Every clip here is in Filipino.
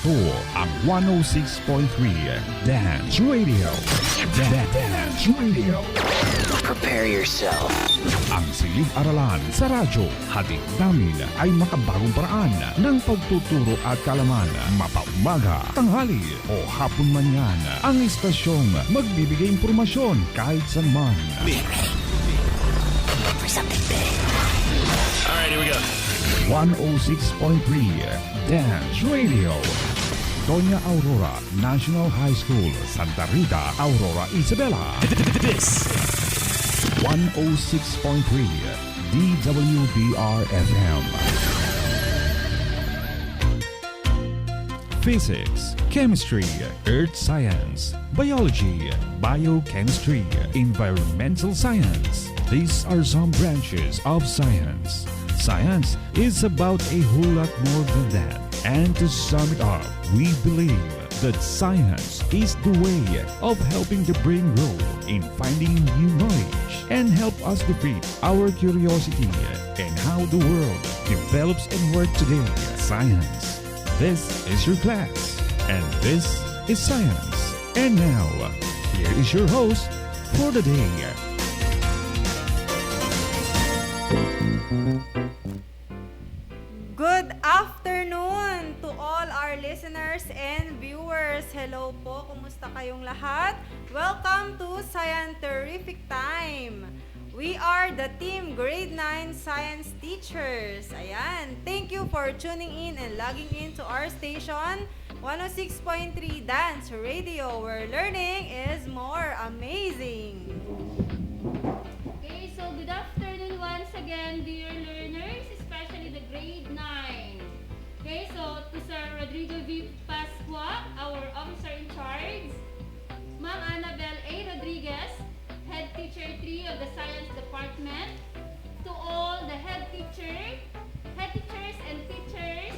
Ito ang 106.3 Dance Radio. Dance Radio. Prepare yourself. Ang silid-aralan sa radyo, hatid namin ay makabagong paraan ng pagtuturo at kaalaman. Mapaumaga, tanghali o hapon man yan, ang istasyong magbibigay impormasyon kahit saan man. For something big. Alright, here we go. 106.3 Dance Radio. Doña Aurora National High School, Santa Rita, Aurora, Isabela. This 106.3 DWDR-FM. Physics, Chemistry, Earth Science, Biology, Biochemistry, Environmental Science. These are some branches of science. Science is about a whole lot more than that. And to sum it up, we believe that science is the way of helping the brain grow in finding new knowledge and help us defeat our curiosity and how the world develops and works today. Science. This is your class, and this is science. And now, here is your host for the day. Good afternoon to all our listeners and viewers. Hello po, kumusta kayong lahat? Welcome to Scientific Time. We are the Team Grade 9 Science Teachers. Ayan, thank you for tuning in and logging in to our station, 106.3 Dance Radio, where learning is more amazing. Okay, so good afternoon once again, dear learners, especially the grade 9. Okay, so to Sir Rodrigo V. Pasqua, our officer in charge, Ma'am Annabel A. Rodriguez, Head Teacher 3 of the Science Department, to all the head teachers and teachers,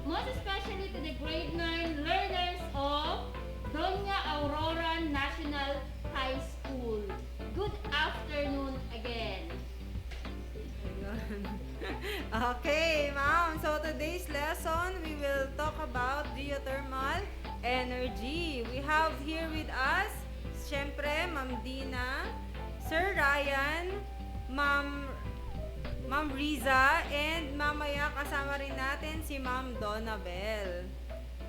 most especially to the grade 9 learners of Doña Aurora National High School. Good afternoon again. Okay, ma'am. So today's lesson, we will talk about geothermal energy. We have here with us, syempre, Ma'am Dina, Sir Ryan, Ma'am Riza, and mamaya kasama rin natin si Ma'am Donabel.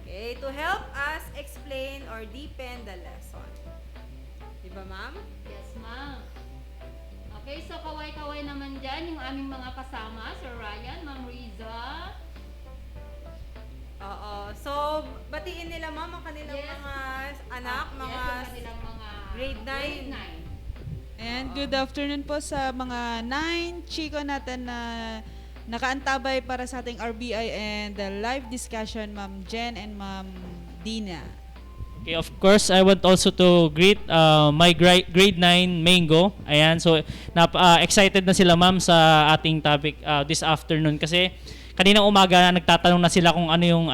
Okay, to help us explain or deepen the lesson. Diba, ma'am? Yes, ma'am. Okay, so kaway-kaway naman dyan yung aming mga kasama, Sir Ryan, Ma'am Riza. Oo. So, batiin nila, ma'am, ang kanilang Yes. mga anak, mga yes, yung kanilang mga grade 9. grade 9. And good afternoon po sa mga 9 chiko natin na nakaantabay para sa ating RBI and the live discussion, Ma'am Jen and Ma'am Dina. Okay, of course, I want also to greet my grade 9 Mango. Ayan, so excited na sila ma'am sa ating topic this afternoon kasi kaninang umaga nagtatanong na sila kung ano yung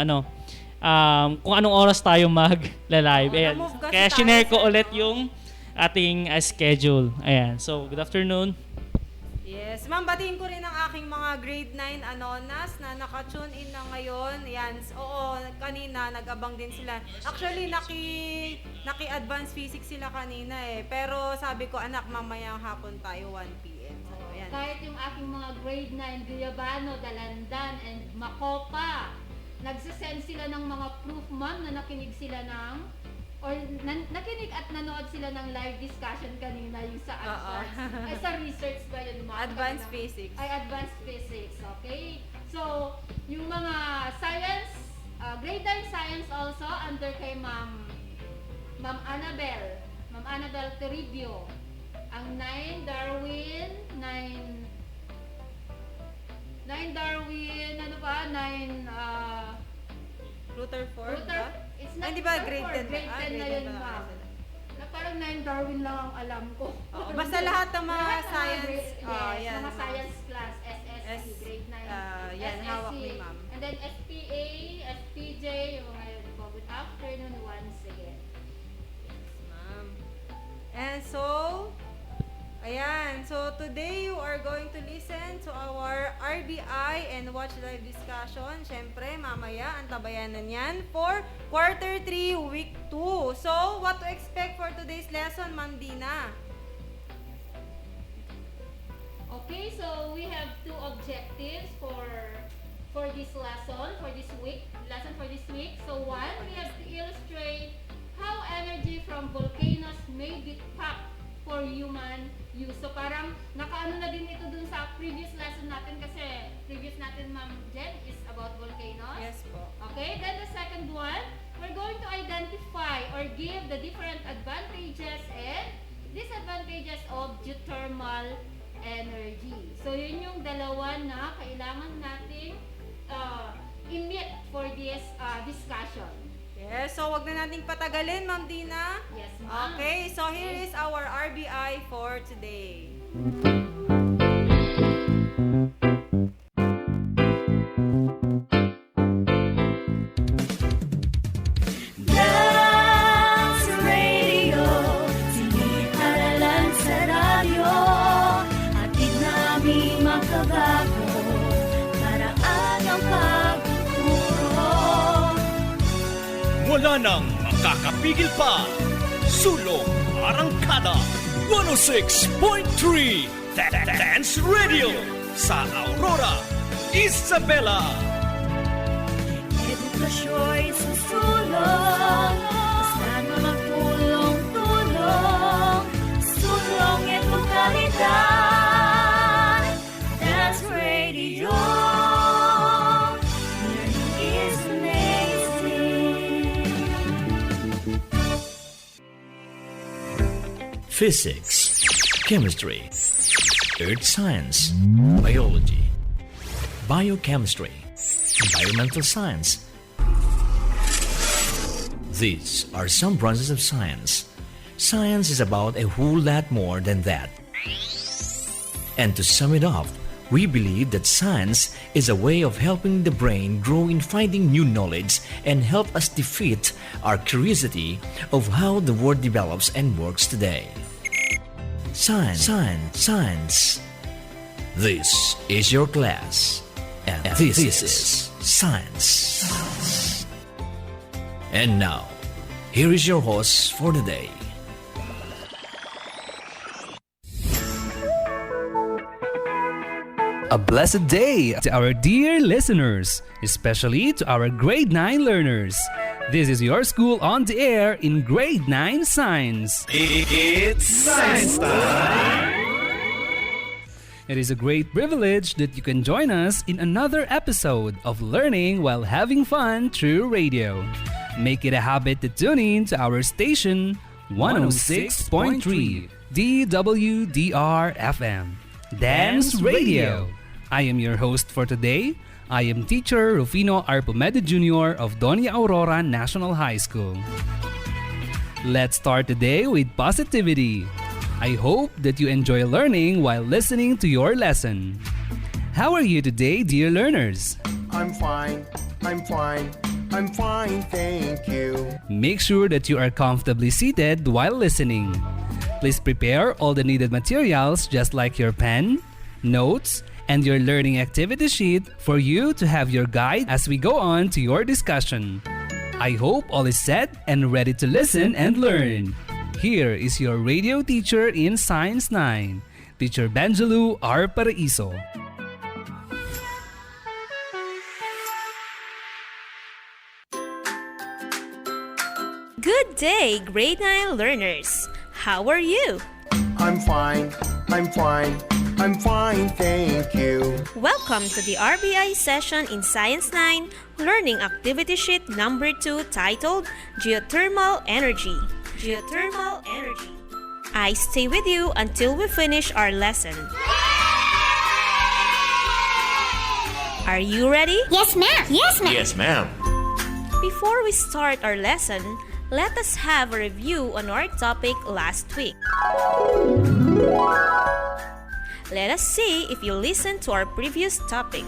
kung anong oras tayo mag-live. Ayan. na-move kasi Kaya tayo, shinare ko sir, ulit no? yung ating schedule. Ayan. So, good afternoon. Yes. Ma'am, batiin ko rin ang aking mga grade 9 anonas na naka-tune in na ngayon. Yan. Oo, kanina nag-abang din sila. Actually, naki-advance physics sila kanina eh. Pero sabi ko, anak, mamayang hapon tayo, 1 p.m. So, yan. Kahit yung aking mga grade 9, Guyabano, Dalandan, and Macopa, nagsisend sila ng mga proof, ma'am, na nakinig sila ng or nakinig at nanood sila ng live discussion kanina yung sa advanced, ay sa research ba yun, ma'am? Advanced physics. Ay, advanced physics, okay? So, yung mga science, grade 9 science also, under kay Ma'am Annabel Toribio. Ang 9 Darwin, ano ba? 9, Rutherford, ba? it's Ay, not di ba Rutherford, grade 10? grade 10 na grade yun, 10 ma'am. pala. Na parang 9 Darwin lang ang alam ko. Oo, basta lahat ng mga Lahat ng science, grade, yan, yes, mga ma'am. science class, SSC, grade 9. yan, SSC, hawak ni ma'am. And then SPA, SPJ, yung mga yun po. Good afternoon once again. Ma'am. And so, ayan. So today you are going to listen to our RBI and watch live discussion. Syempre, mamaya, antabayan na yan for quarter 3, week 2. So, what to expect for today's lesson, Ma'am Dina? Okay, so we have two objectives for this lesson, for this week. So one, we have to illustrate how energy from volcanoes may be tapped for human use. So parang nakaano na din ito dun sa previous lesson natin kasi previous natin, Ma'am Jen, is about volcanoes. Yes po. Okay, then the second one, we're going to identify or give the different advantages and disadvantages of geothermal energy. So yun yung dalawa na kailangan nating i-meet for this discussion. Yes, so wag na nating patagalin, Ma'am Dina. Yes, ma'am. Okay, so here is our RBI for today. Dance Radio, siniharalan sa radyo, atid namin makabago, paraan ang pagtuturo. Wala nang makakapigil pa. Sulong Arangkada 106.3 Dance Radio sa Aurora, Isabela. Edukasyo'y susulong, basta na magtulong-tulong, sulong edukalidad. Dance Radio, learning is amazing. Physics, chemistry, earth science, biology, biochemistry, environmental science. These are some branches of science. Science is about a whole lot more than that. And to sum it up, we believe that science is a way of helping the brain grow in finding new knowledge and help us defeat our curiosity of how the world develops and works today. Science. This is your class, and this is Science. And now, here is your host for the day. A blessed day to our dear listeners, especially to our grade 9 learners. This is your school on the air in grade 9 science. It's Science Time! It is a great privilege that you can join us in another episode of Learning While Having Fun through radio. Make it a habit to tune in to our station 106.3 DWDR FM. Dance Radio. I am your host for today. I am teacher Rufino Arpomeda Jr. of Doña Aurora National High School. Let's start today with positivity. I hope that you enjoy learning while listening to your lesson. How are you today, dear learners? I'm fine, thank you. Make sure that you are comfortably seated while listening. Please prepare all the needed materials just like your pen, notes, and your learning activity sheet for you to have your guide as we go on to your discussion. I hope all is set and ready to listen and learn. Here is your radio teacher in Science 9, Teacher Benjelu R. Paraiso. Good day, grade 9 learners. How are you? I'm fine, thank you. Welcome to the RBI session in Science 9, Learning Activity Sheet number 2 titled Geothermal Energy. Geothermal Energy. I stay with you until we finish our lesson. Are you ready? Yes, ma'am. Yes, ma'am. Before we start our lesson, let us have a review on our topic last week. Let us see if you listened to our previous topic.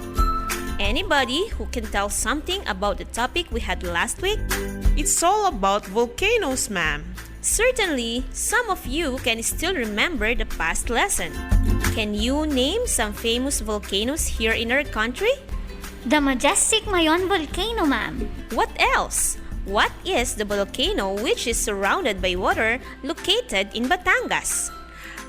Anybody who can tell something about the topic we had last week? It's all about volcanoes, ma'am. Certainly, some of you can still remember the past lesson. Can you name some famous volcanoes here in our country? The majestic Mayon volcano, ma'am. What else? What is the volcano which is surrounded by water located in Batangas?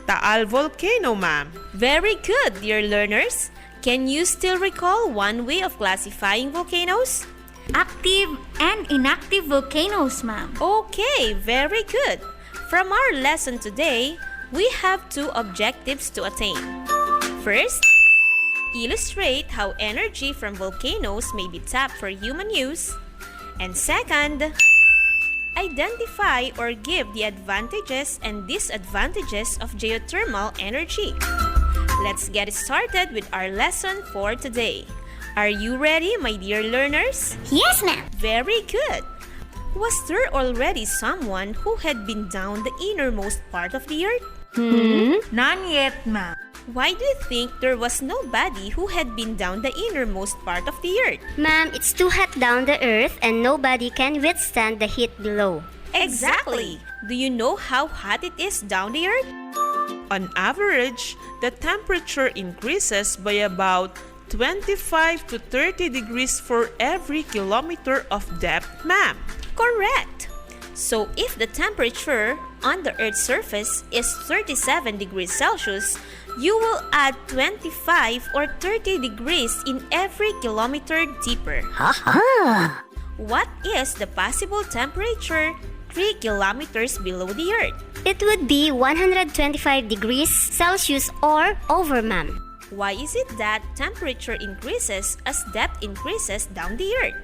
Taal Volcano, ma'am. Very good, dear learners. Can you still recall one way of classifying volcanoes? Active and inactive volcanoes, ma'am. Okay, very good. From our lesson today, we have two objectives to attain. First, illustrate how energy from volcanoes may be tapped for human use. And second, identify or give the advantages and disadvantages of geothermal energy. Let's get started with our lesson for today. Are you ready, my dear learners? Yes, ma'am. Very good. Was there already someone who had been down the innermost part of the earth? None yet, ma'am. Why do you think there was nobody who had been down the innermost part of the earth? Ma'am, it's too hot down the earth and nobody can withstand the heat below. Exactly. Do you know how hot it is down the earth? On average, the temperature increases by about 25 to 30 degrees for every kilometer of depth, ma'am. Correct. So if the temperature on the Earth's surface is 37 degrees Celsius, you will add 25 or 30 degrees in every kilometer deeper. What is the possible temperature 3 kilometers below the Earth? It would be 125 degrees Celsius or over, ma'am. Why is it that temperature increases as depth increases down the Earth?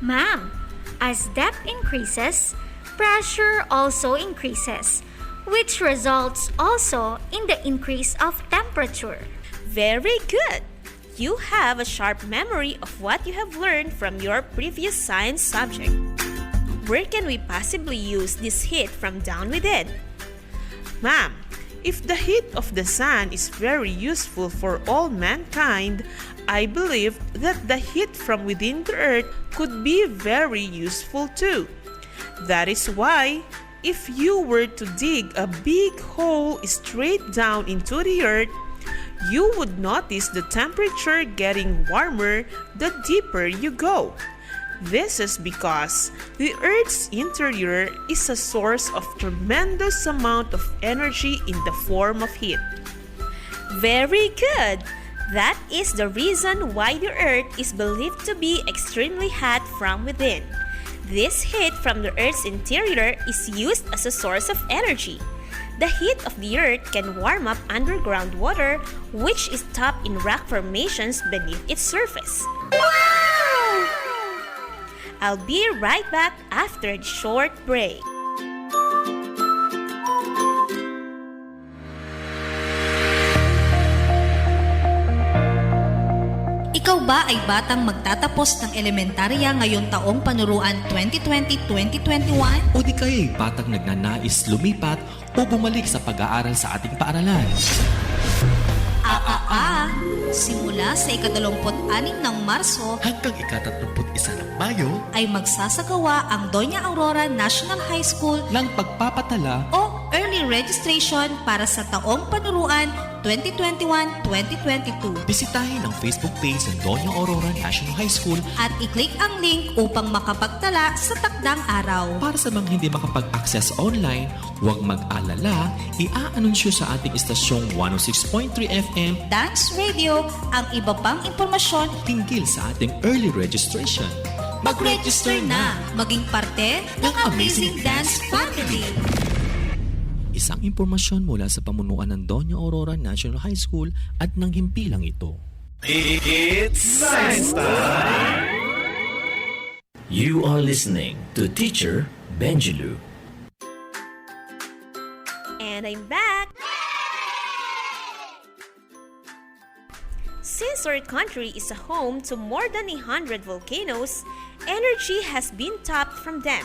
Ma'am, as depth increases, pressure also increases, which results also in the increase of temperature. Very good! You have a sharp memory of what you have learned from your previous science subject. Where can we possibly use this heat from down within? Ma'am, if the heat of the sun is very useful for all mankind, I believe that the heat from within the earth could be very useful too. That is why, if you were to dig a big hole straight down into the earth, you would notice the temperature getting warmer the deeper you go. This is because the Earth's interior is a source of tremendous amount of energy in the form of heat. Very good! That is the reason why the Earth is believed to be extremely hot from within. This heat from the Earth's interior is used as a source of energy. The heat of the Earth can warm up underground water, which is trapped in rock formations beneath its surface. Wow! I'll be right back after a short break. Ikaw ba ay batang magtatapos ng elementarya ngayong taong panuruan 2020-2021? O di kaya'y batang nagnanais lumipat o bumalik sa pag-aaral sa ating paaralan? Simula sa ika-26 ng Marso hanggang ika-31 ng Mayo ay magsasagawa ang Doña Aurora National High School ng pagpapatala o early registration para sa taong panuruan 2021-2022. Bisitahin ang Facebook page ng Doña Aurora National High School at i-click ang link upang makapagtala sa takdang araw. Para sa mga hindi makapag-access online, huwag mag-alala, i-aanunsyo sa ating istasyong 106.3 FM Dance Radio ang iba pang impormasyon tingkil sa ating early registration. Mag-register na, maging parte ng Amazing Dance Family. Isang impormasyon mula sa pamunuan ng Doña Aurora National High School at ng himpilang ito. It's Science Time! You are listening to Teacher Benjilu. And I'm back! Since our country is a home to more than 100 volcanoes, energy has been tapped from them.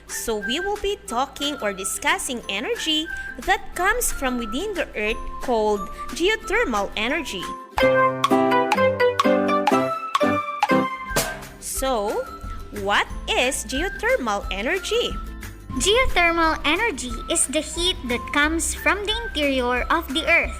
So we will be talking or discussing energy that comes from within the earth called geothermal energy. So, what is geothermal energy? Geothermal energy is the heat that comes from the interior of the earth.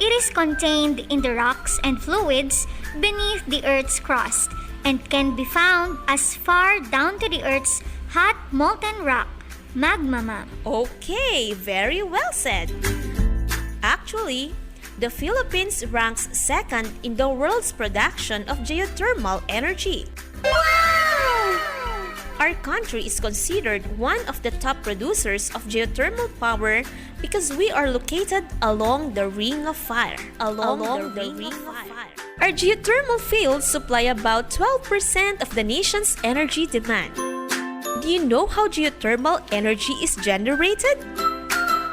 It is contained in the rocks and fluids beneath the Earth's crust and can be found as far down to the Earth's hot molten rock, magma, ma'am. Okay, very well said. Actually, the Philippines ranks second in the world's production of geothermal energy. Wow! Our country is considered one of the top producers of geothermal power because we are located along the Ring of Fire. Our geothermal fields supply about 12% of the nation's energy demand. Do you know how geothermal energy is generated?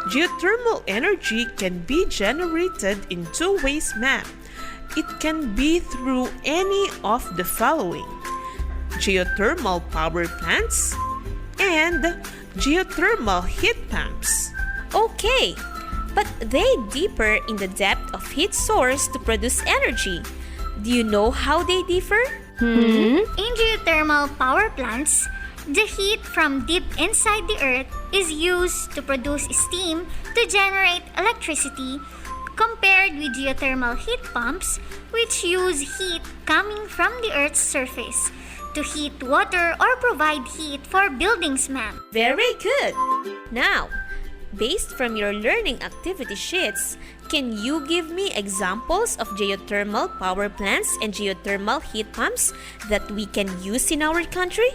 Geothermal energy can be generated in two ways, ma'am. It can be through any of the following: geothermal power plants and geothermal heat pumps. Okay, but they differ in the depth of heat source to produce energy. Do you know how they differ? In geothermal power plants, the heat from deep inside the earth is used to produce steam to generate electricity, compared with geothermal heat pumps, which use heat coming from the earth's surface to heat water or provide heat for buildings, ma'am. Very good! Now, based from your learning activity sheets, can you give me examples of geothermal power plants and geothermal heat pumps that we can use in our country?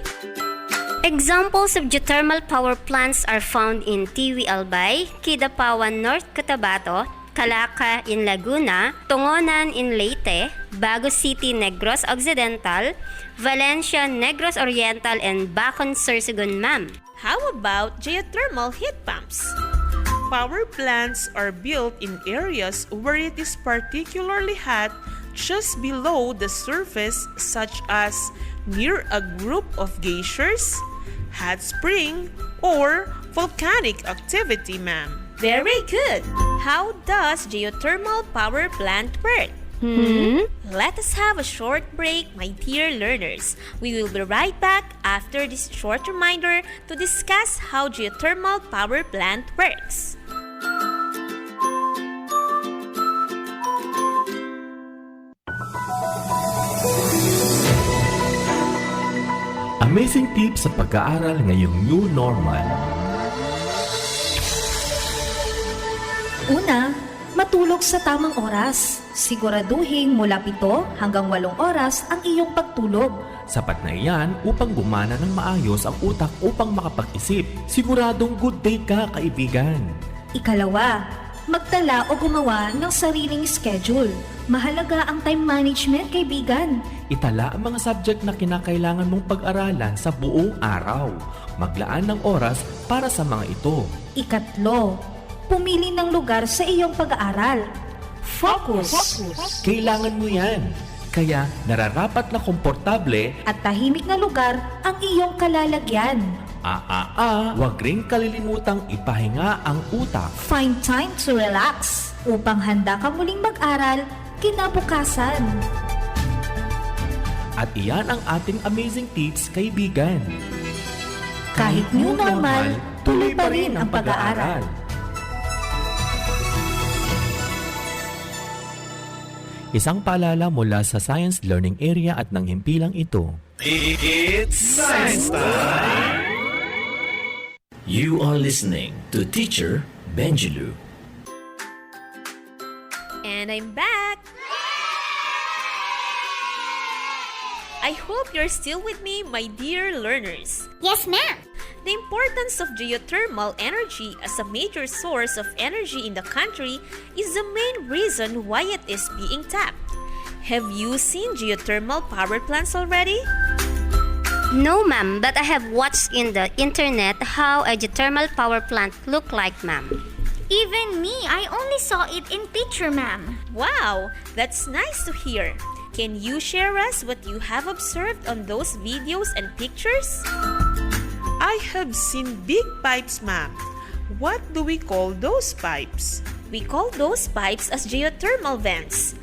Examples of geothermal power plants are found in Tiwi Albay, Kidapawan, North Cotabato, Calaca in Laguna, Tungonan in Leyte, Bago City, Negros Occidental, Valencia, Negros Oriental, and Bacon, Sorsogon, ma'am. How about geothermal heat pumps? Power plants are built in areas where it is particularly hot just below the surface, such as near a group of geysers, hot spring, or volcanic activity, ma'am. Very good! How does geothermal power plant work? Let us have a short break, my dear learners. We will be right back after this short reminder to discuss how geothermal power plant works. Amazing tips sa pag-aaral ngayong new normal. Una, matulog sa tamang oras. Siguraduhin mula 7 hanggang 8 oras ang iyong pagtulog. Sapat na iyan upang gumana ng maayos ang utak upang makapag-isip. Siguradong good day ka, kaibigan. Ikalawa, magtala o gumawa ng sariling schedule. Mahalaga ang time management, kaibigan. Itala ang mga subject na kinakailangan mong pag-aralan sa buong araw. Maglaan ng oras para sa mga ito. Ikatlo, pumili ng lugar sa iyong pag-aaral. Focus. Kailangan mo yan. Kaya nararapat na komportable at tahimik na lugar ang iyong kalalagyan. Huwag ring kalilimutang ipahinga ang utak. Find time to relax upang handa ka muling mag-aral kinabukasan. At iyan ang ating amazing tips, kaibigan. Kahit new normal, tuloy pa rin ang pag-aaral. Isang paalala mula sa Science Learning Area at ng himpilang ito. It's Science Time! You are listening to Teacher Benjulu. And I'm back! I hope you're still with me, my dear learners. Yes, ma'am. The importance of geothermal energy as a major source of energy in the country is the main reason why it is being tapped. Have you seen geothermal power plants already? No, ma'am, but I have watched in the internet how a geothermal power plant look like, ma'am. Even me, I only saw it in picture, ma'am. Wow, that's nice to hear. Can you share us what you have observed on those videos and pictures? I have seen big pipes, ma'am. What do we call those pipes? We call those pipes as geothermal vents.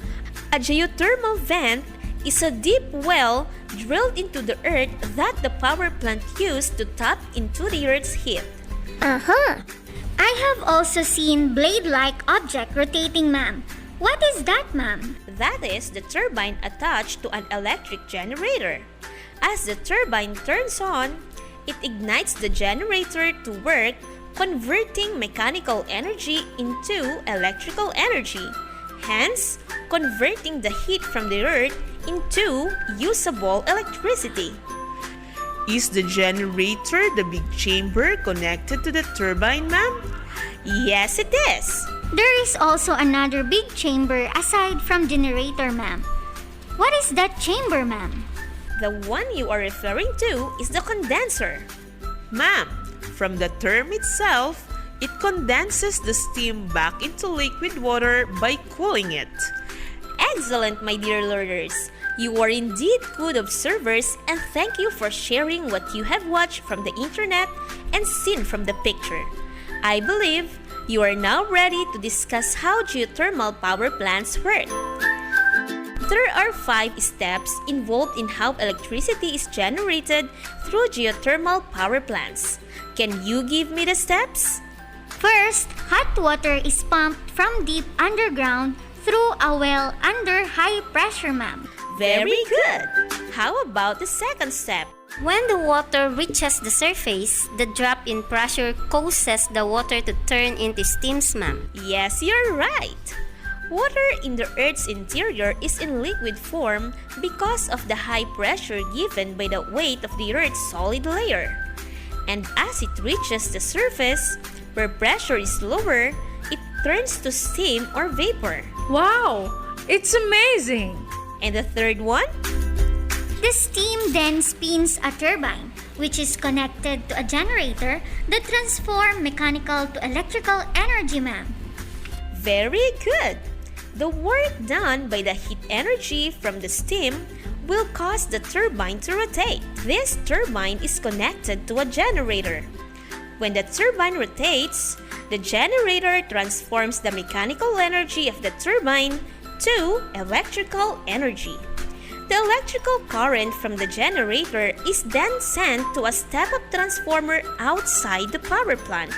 A geothermal vent is a deep well drilled into the earth that the power plant used to tap into the earth's heat. I have also seen blade-like object rotating, ma'am. What is that, ma'am? That is the turbine attached to an electric generator. As the turbine turns on, it ignites the generator to work, converting mechanical energy into electrical energy, hence converting the heat from the earth into usable electricity. Is the generator the big chamber connected to the turbine, ma'am? Yes, it is. There is also another big chamber aside from generator, ma'am. What is that chamber, ma'am? The one you are referring to is the condenser. Ma'am, from the term itself, it condenses the steam back into liquid water by cooling it. Excellent, my dear learners. You are indeed good observers, and thank you for sharing what you have watched from the internet and seen from the picture. I believe you are now ready to discuss how geothermal power plants work. There are 5 steps involved in how electricity is generated through geothermal power plants. Can you give me the steps? First, hot water is pumped from deep underground through a well under high pressure, ma'am. Very good. How about the second step? When the water reaches the surface, the drop in pressure causes the water to turn into steams, ma'am. Yes, you're right. Water in the Earth's interior is in liquid form because of the high pressure given by the weight of the Earth's solid layer. And as it reaches the surface, where pressure is lower, it turns to steam or vapor. Wow! It's amazing! And the third one? The steam then spins a turbine, which is connected to a generator that transforms mechanical to electrical energy, ma'am. Very good. The work done by the heat energy from the steam will cause the turbine to rotate. This turbine is connected to a generator. When the turbine rotates, the generator transforms the mechanical energy of the turbine to electrical energy. The electrical current from the generator is then sent to a step-up transformer outside the power plant.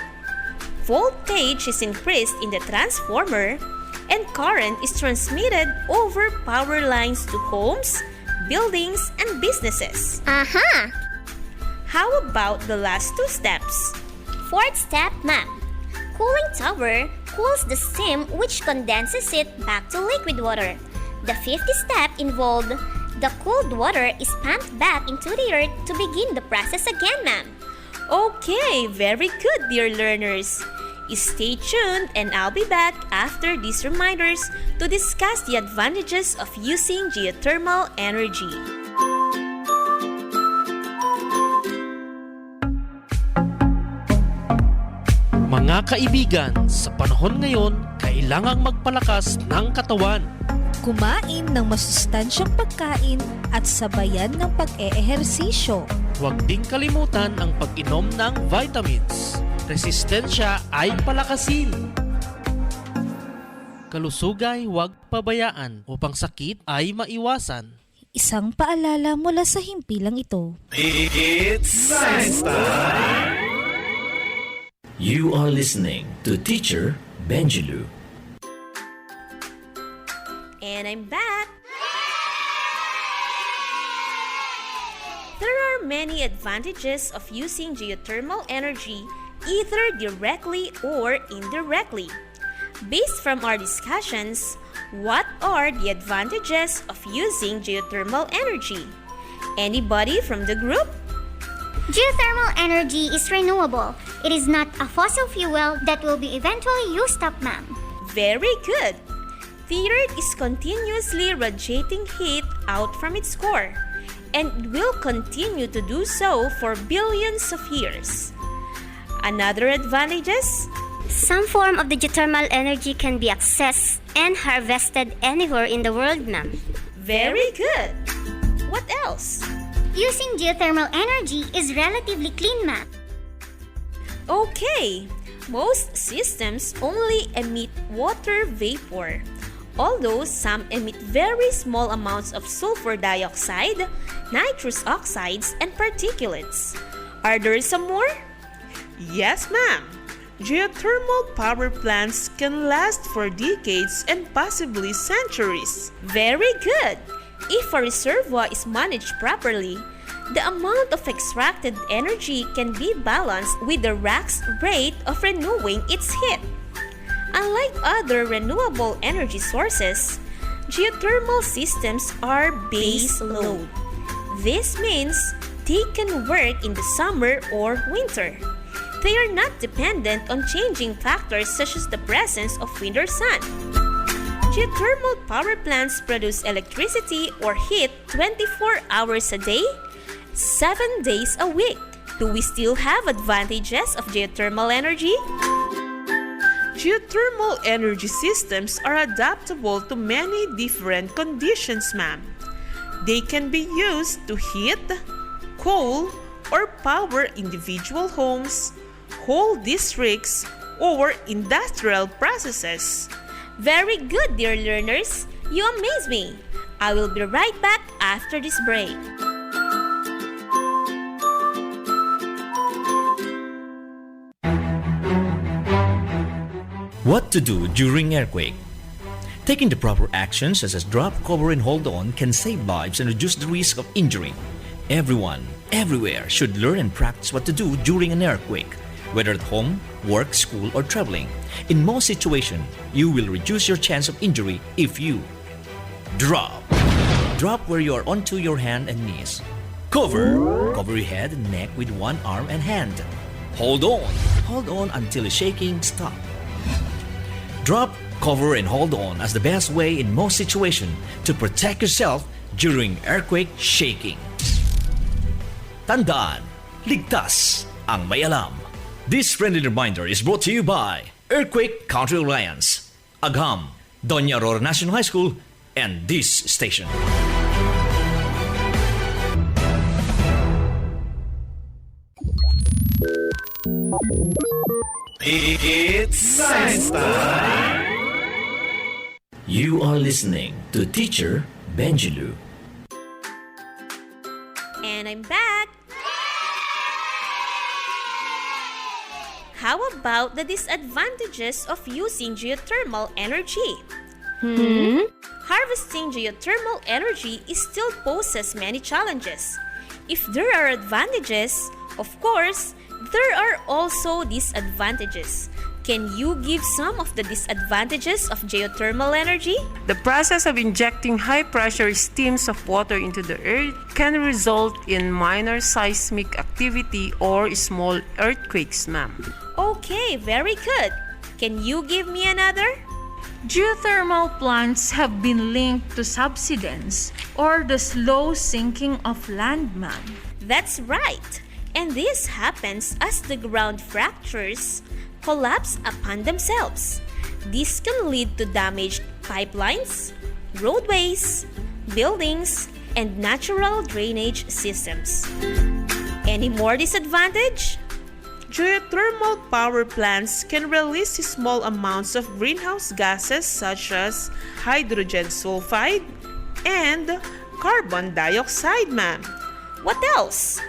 Voltage is increased in the transformer, and current is transmitted over power lines to homes, buildings, and businesses. Aha! How about the last 2 steps? Fourth step, ma'am. Cooling tower cools the steam which condenses it back to liquid water. The 5th step involved the cooled water is pumped back into the earth to begin the process again, ma'am. Okay, very good, dear learners. Stay tuned and I'll be back after these reminders to discuss the advantages of using geothermal energy. Mga kaibigan, sa panahon ngayon, kailangang magpalakas ng katawan. Kumain ng masustansyang pagkain at sabayan ng pag-eehersisyo. Huwag ding kalimutan ang pag-inom ng vitamins. Resistensya ay palakasin. Kalusugay huwag pabayaan upang sakit ay maiwasan. Isang paalala mula sa himpilang ito. It's Science Time! You are listening to Teacher Benjulu. And I'm back! There are many advantages of using geothermal energy either directly or indirectly. Based from our discussions, what are the advantages of using geothermal energy? Anybody from the group? Geothermal energy is renewable. It is not a fossil fuel that will be eventually used up, ma'am. Very good. The Earth is continuously radiating heat out from its core and will continue to do so for billions of years. Another advantages? Some form of the geothermal energy can be accessed and harvested anywhere in the world, ma'am. Very good. What else? Using geothermal energy is relatively clean, ma'am. Okay, most systems only emit water vapor, although some emit very small amounts of sulfur dioxide, nitrous oxides, and particulates. Are there some more? Yes, ma'am. Geothermal power plants can last for decades and possibly centuries. Very good! If a reservoir is managed properly, the amount of extracted energy can be balanced with the rock's rate of renewing its heat. Unlike other renewable energy sources, geothermal systems are base load. This means they can work in the summer or winter. They are not dependent on changing factors such as the presence of wind or sun. Geothermal power plants produce electricity or heat 24 hours a day, 7 days a week. Do we still have advantages of geothermal energy? Geothermal energy systems are adaptable to many different conditions, ma'am. They can be used to heat, cool, or power individual homes, whole districts, or industrial processes. Very good, dear learners. You amaze me. I will be right back after this break. What to do during earthquake? Taking the proper actions such as drop, cover, and hold on can save lives and reduce the risk of injury. Everyone, everywhere should learn and practice what to do during an earthquake, whether at home, work, school, or traveling. In most situations, you will reduce your chance of injury if you drop. Drop where you are onto your hand and knees. Cover your head and neck with one arm and hand. Hold on until the shaking stops. Drop, cover, and hold on as the best way in most situations to protect yourself during earthquake shaking. Tandaan, ligtas ang may alam. This friendly reminder is brought to you by Earthquake Country Alliance, Agham, Doña Aurora National High School, and this station. It's Science Time! You are listening to Teacher Benjilu. And I'm back! How about the disadvantages of using geothermal energy? Harvesting geothermal energy still poses many challenges. If there are advantages, of course, there are also disadvantages. Can you give some of the disadvantages of geothermal energy? The process of injecting high-pressure streams of water into the earth can result in minor seismic activity or small earthquakes, ma'am. Okay, very good. Can you give me another? Geothermal plants have been linked to subsidence or the slow sinking of land, ma'am. That's right. And this happens as the ground fractures collapse upon themselves. This can lead to damaged pipelines, roadways, buildings, and natural drainage systems. Any more disadvantage? Geothermal power plants can release small amounts of greenhouse gases such as hydrogen sulfide and carbon dioxide, ma'am. What else?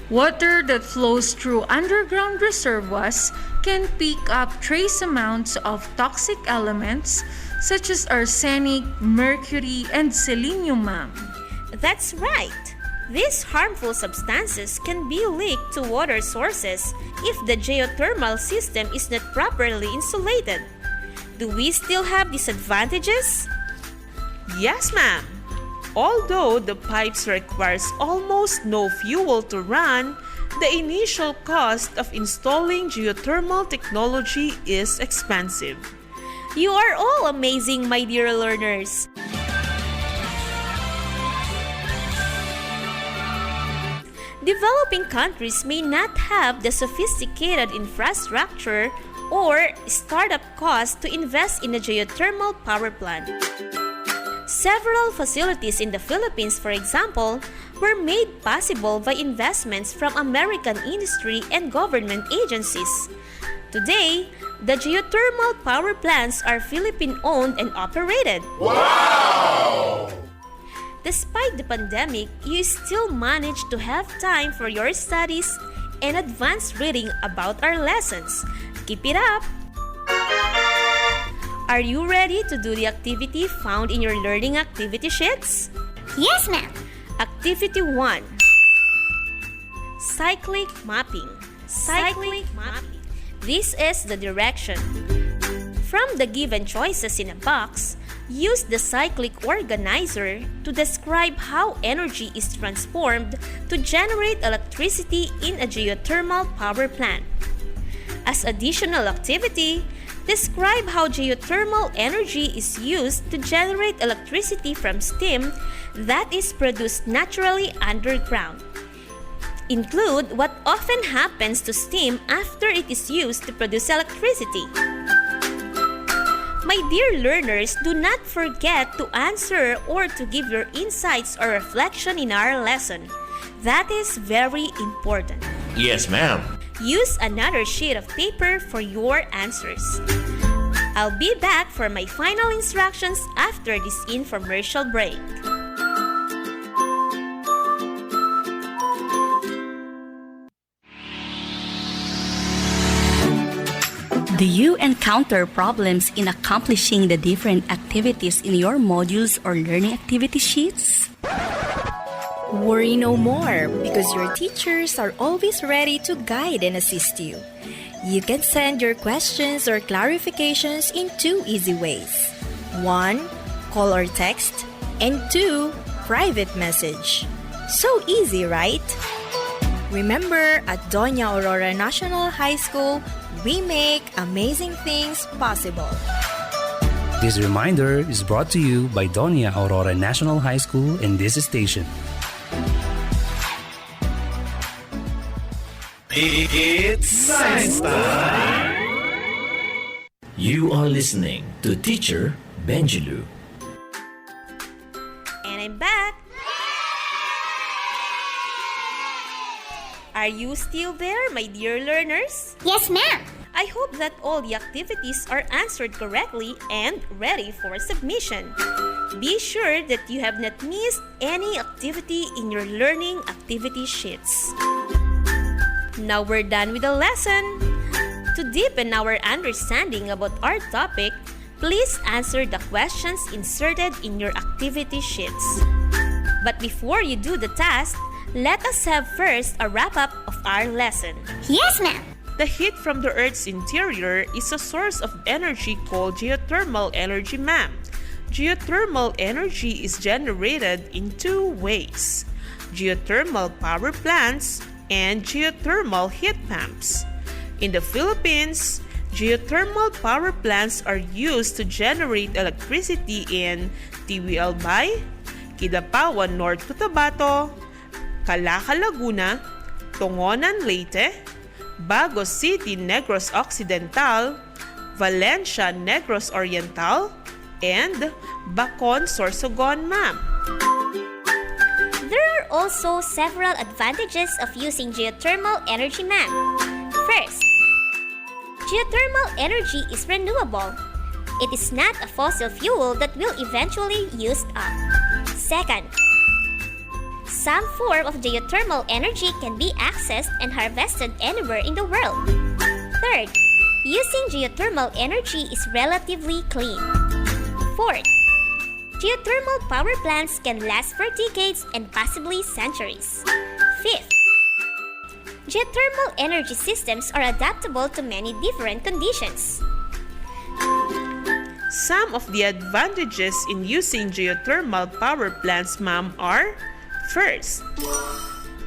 Water that flows through underground reservoirs can pick up trace amounts of toxic elements such as arsenic, mercury, and selenium, ma'am. That's right. These harmful substances can be leaked to water sources if the geothermal system is not properly insulated. Do we still have disadvantages? Yes, ma'am. Although the pipes requires almost no fuel to run, the initial cost of installing geothermal technology is expensive. You are all amazing, my dear learners. Developing countries may not have the sophisticated infrastructure or startup costs to invest in a geothermal power plant. Several facilities in the Philippines, for example, were made possible by investments from American industry and government agencies. Today, the geothermal power plants are Philippine-owned and operated. Wow! Despite the pandemic, you still manage to have time for your studies and advanced reading about our lessons. Keep it up! Are you ready to do the activity found in your learning activity sheets? Yes, ma'am. Activity 1. Cyclic mapping. Cyclic mapping. This is the direction. From the given choices in a box, use the cyclic organizer to describe how energy is transformed to generate electricity in a geothermal power plant. As additional activity, describe how geothermal energy is used to generate electricity from steam that is produced naturally underground. Include what often happens to steam after it is used to produce electricity. My dear learners, do not forget to answer or to give your insights or reflection in our lesson. That is very important. Yes, ma'am. Use another sheet of paper for your answers. I'll be back for my final instructions after this infomercial break. Do you encounter problems in accomplishing the different activities in your modules or learning activity sheets? Worry no more, because your teachers are always ready to guide and assist you. You can send your questions or clarifications in 2 easy ways. 1. Call or text, and 2. Private message. So easy, right? Remember, at Doña Aurora National High School, we make amazing things possible. This reminder is brought to you by Doña Aurora National High School and this station. It's Science Time! You are listening to Teacher Benjilu. And I'm back! Are you still there, my dear learners? Yes, ma'am. I hope that all the activities are answered correctly and ready for submission. Be sure that you have not missed any activity in your learning activity sheets. Now we're done with the lesson. To deepen our understanding about our topic, please answer the questions inserted in your activity sheets. But before you do the task, let us have first a wrap-up of our lesson. Yes, ma'am. The heat from the Earth's interior is a source of energy called geothermal energy, ma'am. Geothermal energy is generated in 2 ways: geothermal power plants and geothermal heat pumps. In the Philippines, geothermal power plants are used to generate electricity in Tiwi Albay, Kidapawan, North Cotabato, Calaca, Laguna, Tongonan, Leyte, Bagos City, Negros Occidental, Valencia, Negros Oriental, and Bacon, Sorsogon, ma'am. There are also several advantages of using geothermal energy, ma'am. First, geothermal energy is renewable. It is not a fossil fuel that will eventually used up. Second, some form of geothermal energy can be accessed and harvested anywhere in the world. Third, using geothermal energy is relatively clean. Fourth, geothermal power plants can last for decades and possibly centuries. Fifth, geothermal energy systems are adaptable to many different conditions. Some of the advantages in using geothermal power plants, ma'am, are: first,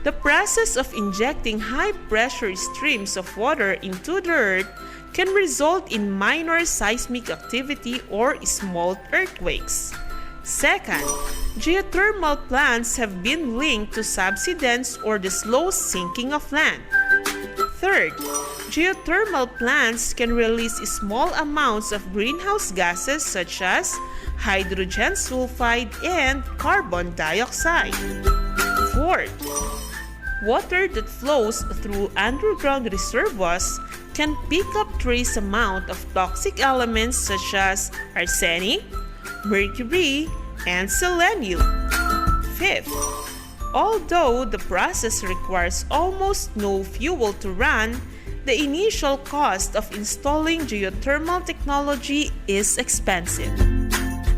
the process of injecting high-pressure streams of water into the earth can result in minor seismic activity or small earthquakes. Second, geothermal plants have been linked to subsidence or the slow sinking of land. Third, geothermal plants can release small amounts of greenhouse gases such as hydrogen sulfide and carbon dioxide. Fourth, water that flows through underground reservoirs can pick up trace amount of toxic elements such as arsenic, mercury, and selenium. Fifth, Although the process requires almost no fuel to run, the initial cost of installing geothermal technology is expensive.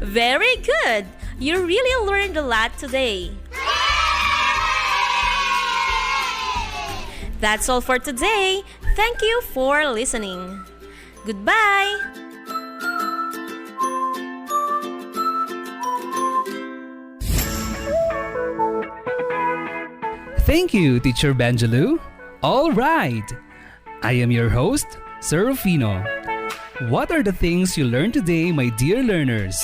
Very good! You really learned a lot today. That's all for today. Thank you for listening. Goodbye! Thank you, Teacher Benjalu. All right. I am your host, Sir Rufino. What are the things you learned today, my dear learners?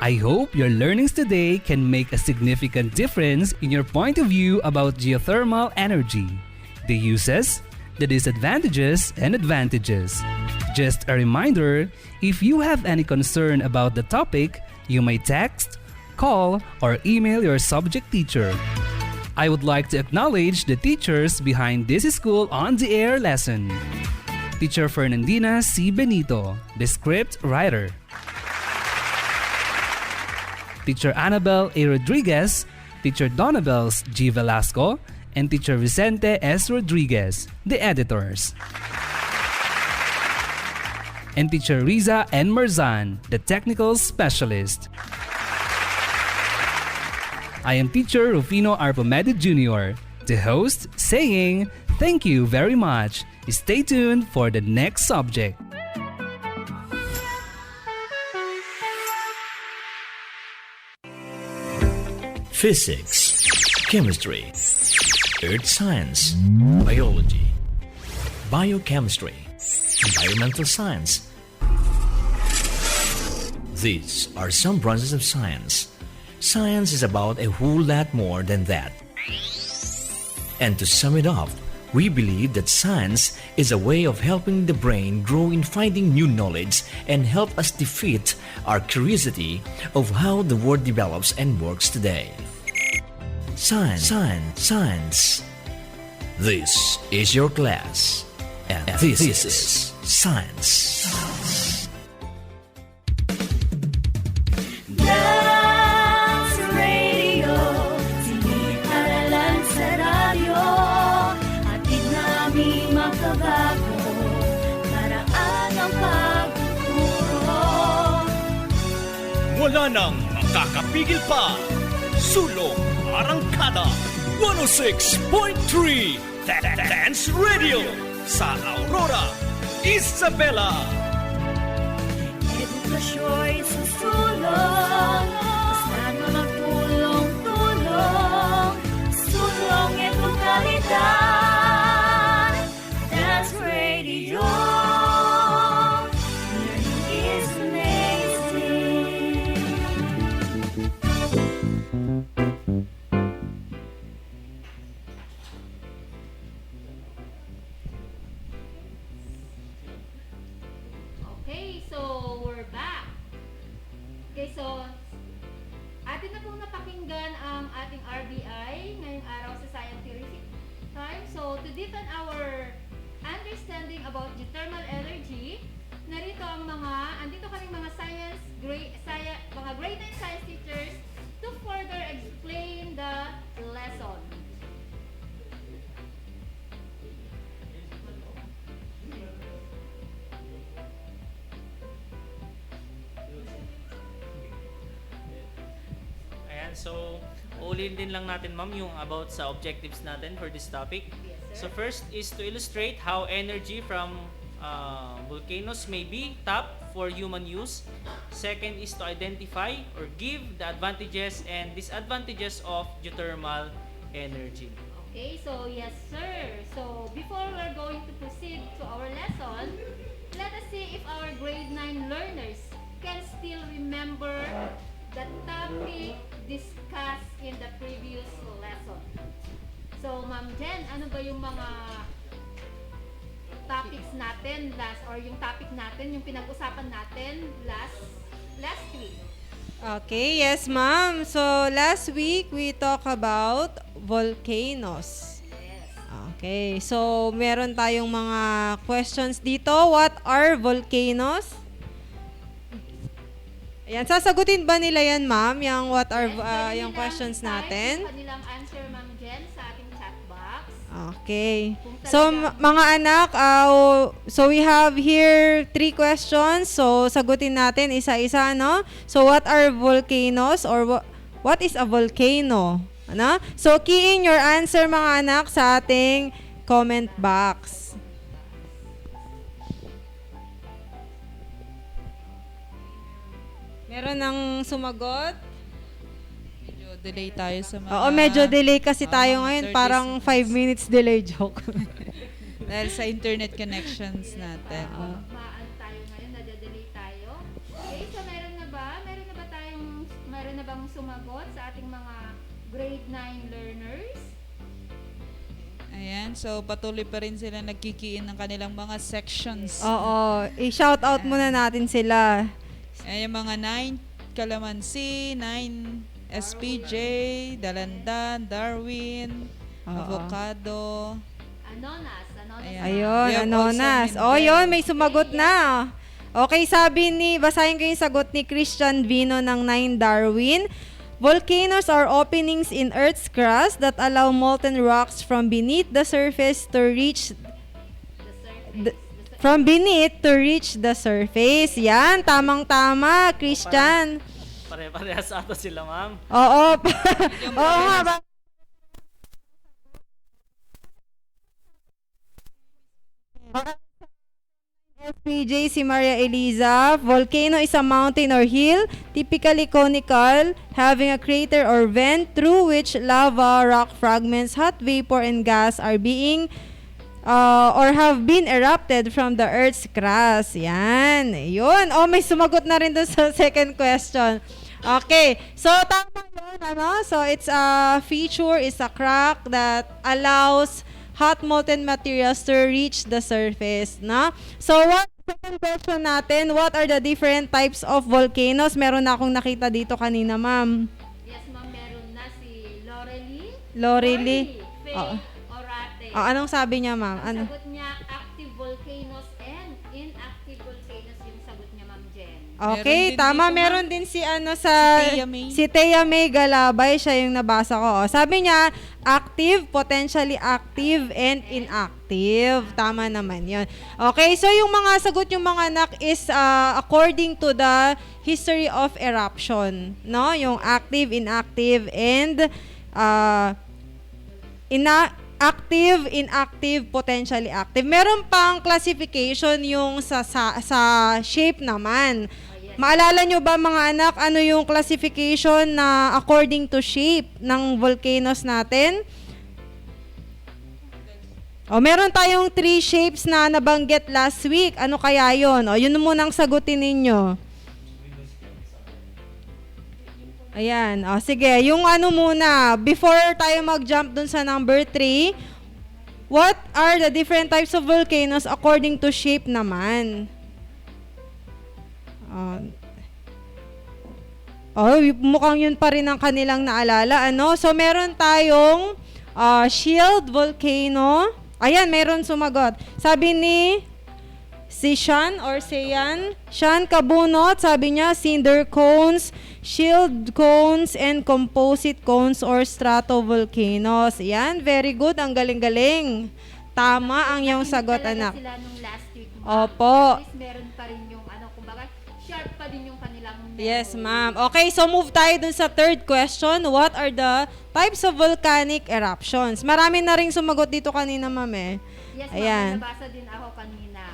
I hope your learnings today can make a significant difference in your point of view about geothermal energy, the uses, the disadvantages, and advantages. Just a reminder, if you have any concern about the topic, you may text, call, or email your subject teacher. I would like to acknowledge the teachers behind this school on the air lesson. Teacher Fernandina C. Benito, the script writer. Teacher Annabel A. Rodriguez, Teacher Donabels G. Velasco, and Teacher Vicente S. Rodriguez, the editors. And Teacher Riza N. Marzan, the technical specialist. I am Teacher Rufino Arpomede Jr., the host, saying thank you very much. Stay tuned for the next subject. Physics, chemistry, earth science, biology, biochemistry, environmental science. These are some branches of science. Science is about a whole lot more than that. And to sum it up, we believe that science is a way of helping the brain grow in finding new knowledge and help us defeat our curiosity of how the world develops and works today. Science, science, science. This is your class, and this is science. Dance Radio, siniparalan sa radyo, atid namin makabago, paraan ang pagtuturo. Wala nang makakapigil pa. Sulong Arangkada 106.3 Dance Radio sa Aurora, Isabela. Edukasyo'y susulong, basta na magtulong-tulong, sulong edukalidad. Dance Radio, learning is amazing. Okay, so we're back. Okay, so atin na pong napakinggan ang ating RBI ngayong araw sa Scientific Time. So to deepen our understanding about geothermal energy, narito ang andito kaming mga mga grade 9 science teachers to further explain the lesson. Ayan, so ulin din lang natin ma'am yung about sa objectives natin for this topic. Yes, So first is to illustrate how energy from volcanoes may be tapped for human use. Second is to identify or give the advantages and disadvantages of geothermal energy. Okay, so yes sir. So before we're going to proceed to our lesson, let us see if our grade 9 learners can still remember the topic discussed in the previous lesson. So Ma'am Jen, ano ba yung mga topics natin yung topic natin, yung pinag-usapan natin last week? Okay, yes ma'am. So last week we talked about volcanoes. Yes. Okay, so meron tayong mga questions dito. What are volcanoes? Ayan, sasagutin ba nila yan, ma'am? Yung what are yung questions natin? Kanilang answer, Ma'am Jen, sa ating chat box. Okay. So, mga anak, so we have here 3 questions. So, sagutin natin isa-isa, no? So, what are volcanoes or what is a volcano? Ano? So, key in your answer, mga anak, sa ating comment box. Meron ng sumagot? Medyo delay tayo sa mga... Oo, medyo delay kasi tayo ngayon. 30 Parang 5 minutes delay joke. Dahil sa internet connections natin. Maan tayo ngayon, nadadelay tayo. Okay, so meron na bang sumagot sa ating mga grade 9 learners? Ayan, so patuloy pa rin sila nagkikiin ng kanilang mga sections. Oo, i-shout out muna natin sila. Ayan, yung mga 9 Calamansi, 9 SPJ, Dalandan, Darwin, Avocado. Anonas. Ayun, Anonas. Yun, may sumagot na. Okay, basahin ko yung sagot ni Christian Vino ng 9 Darwin. Volcanoes are openings in Earth's crust that allow molten rocks from beneath the surface to reach the surface. Yan, tamang-tama, Christian. Pare-parehas ata sila, ma'am. Oo. Oo nga ba? FPJ si Maria Eliza. Volcano is a mountain or hill, typically conical, having a crater or vent through which lava, rock fragments, hot vapor, and gas are being or have been erupted from the Earth's crust. Yan. Yun. May sumagot na rin doon sa second question. Okay. So, tama yun. So, it's a feature, is a crack that allows hot molten materials to reach the surface, no? So, second question natin, what are the different types of volcanoes? Meron na akong nakita dito kanina, ma'am. Yes, ma'am, meron na si Lorely. Orate. Anong sabi niya, ma'am? Ang sagot niya, active volcanoes and inactive volcanoes yung sagot niya, Ma'am Jen. Okay, tama. Meron din si Thea May Galabay, siya yung nabasa ko. Sabi niya, active, potentially active, and inactive. Tama naman yun. Okay, so yung mga sagot yung mga anak is according to the history of eruption. No? Yung active, inactive, and active, inactive, potentially active. Meron pang classification yung sa shape naman. Maalala nyo ba mga anak, ano yung classification na according to shape ng volcanoes natin? Meron tayong 3 shapes na nabanggit last week. Ano kaya yun? Yun munang sagutin ninyo. Ayan. Sige, yung ano muna, before tayo mag-jump dun sa number 3, what are the different types of volcanoes according to shape naman? Mukhang yun pa rin ang kanilang naalala. So, meron tayong shield volcano. Ayan, meron sumagot. Sabi ni si Sean Kabunot, sabi niya, cinder cones, shield cones, and composite cones or stratovolcanoes. Ayan, very good. Ang galing-galing. Tama ang iyong sagot, anak. Sila nung last week. Opo. At least meron pa rin yung kumbaga, sharp pa din yung kanilang memory. Yes, ma'am. Okay, so move tayo dun sa third question. What are the types of volcanic eruptions? Marami na rin sumagot dito kanina, ma'am Yes, Ayan. ma'am. Nabasa din ako kanina.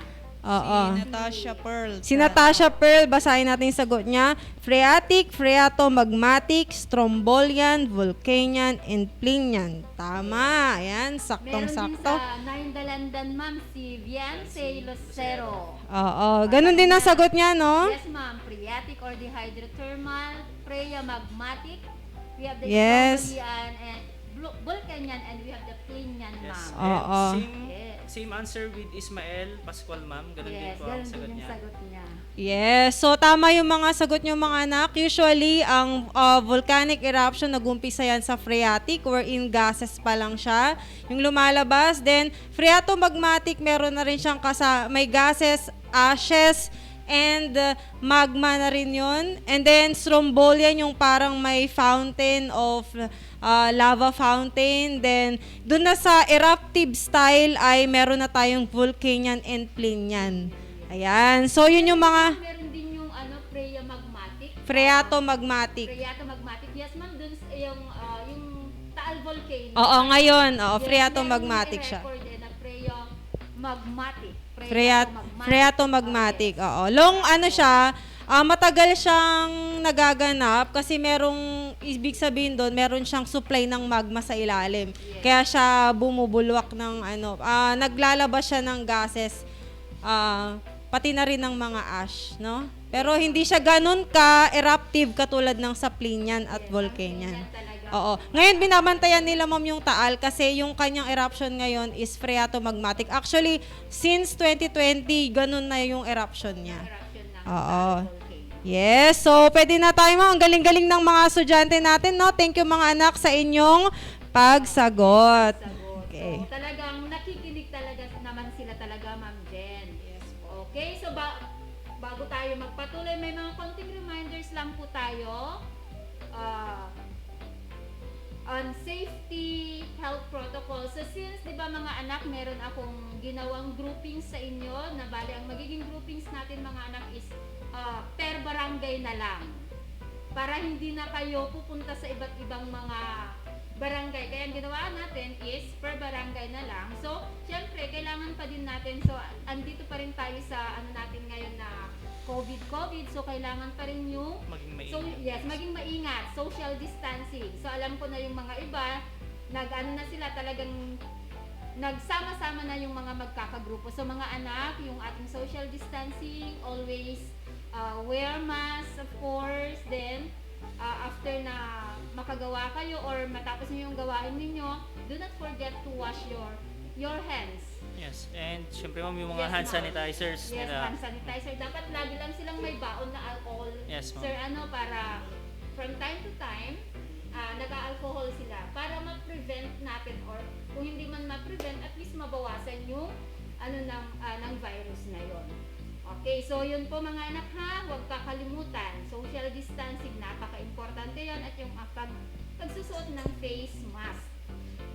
Si Natasha Pearl. Si Natasha Pearl, basahin natin yung sagot niya. Phreatic, phreatomagmatic, strombolian, volcanian, and plinian. Tama. Ayan, saktong-sakto. Meron din sa 9 Dalandan, ma'am, si Viance Lucero. Ganun din ang sagot niya, no? Yes, ma'am. Phreatic or the hydrothermal, phreamagmatic. We have the Yes. strombolian and volcanian, and we have the plinian, ma'am. Same answer with Ismael Pascual, ma'am. Ganun din po ang sagot niya. Yes. So, tama yung mga sagot nyo mga anak. Usually, ang volcanic eruption, nag-umpisa yan sa phreatic wherein gases pa lang siya. Yung lumalabas. Then, phreatomagmatic, meron na rin siyang may gases, ashes, and magma na rin yun. And then strombolian, yung parang may fountain of lava fountain. Then doon na sa eruptive style ay meron na tayong volcanic and plinian. Ayan. So yun yung mga Meron din yung magmatic. phreatomagmatic. Phreatomagmatic. Yes, ma'am, dun yung Taal volcano. Oo, ngayon, Yes, phreatomagmatic siya. meron din na phreatomagmatic. Phreatomagmatic, oo. Long ano siya, matagal siyang nagaganap kasi merong, ibig sabihin doon, meron siyang supply ng magma sa ilalim. Kaya siya bumubulwak ng naglalabas siya ng gases, pati na rin ng mga ash, no? Pero hindi siya ganun ka-eruptive katulad ng sa plinian at volcanic. Oo. Ngayon, binabantayan nila, ma'am, yung Taal kasi yung kanyang eruption ngayon is phreatomagmatic. Actually, since 2020, ganun na yung eruption niya. Oo. Yes. So, pwede na tayo, ma'am. Ang galing-galing ng mga estudyante natin, no? Thank you, mga anak, sa inyong pagsagot. Okay. So, talagang nakikinig talaga naman sila talaga, Ma'am Jen. Yes. Okay, so bago tayo magpatuloy, may mga konting reminders lang po tayo. On safety, health protocols. So since, di ba mga anak, meron akong ginawang groupings sa inyo, na bali ang magiging groupings natin mga anak is per barangay na lang. Para hindi na kayo pupunta sa iba't ibang mga barangay. Kaya ang ginawa natin is per barangay na lang. So, syempre, kailangan pa din natin. So, andito pa rin tayo sa natin ngayon na COVID. So, kailangan pa rin yung maging maingat. Social distancing. So, alam ko na yung mga iba, na sila talagang nagsama-sama na yung mga magkakagrupo. So, mga anak, yung ating social distancing, always wear mask, of course. Then, after na makagawa kayo or matapos niyo yung gawain ninyo, do not forget to wash your hands. Yes, and syempre ma'am, yung mga hand sanitizers Yes, nila. hand sanitizer. Dapat lagi lang silang may baon na alcohol. Yes, ma'am. Sir, para from time to time, nag-alcohol sila para ma-prevent natin or kung hindi man ma-prevent, at least mabawasan yung ng virus na yon. Okay, so yun po mga anak ha, huwag kakalimutan. Social distancing, napaka-importante yon, at yung pagsusuot ng face mask.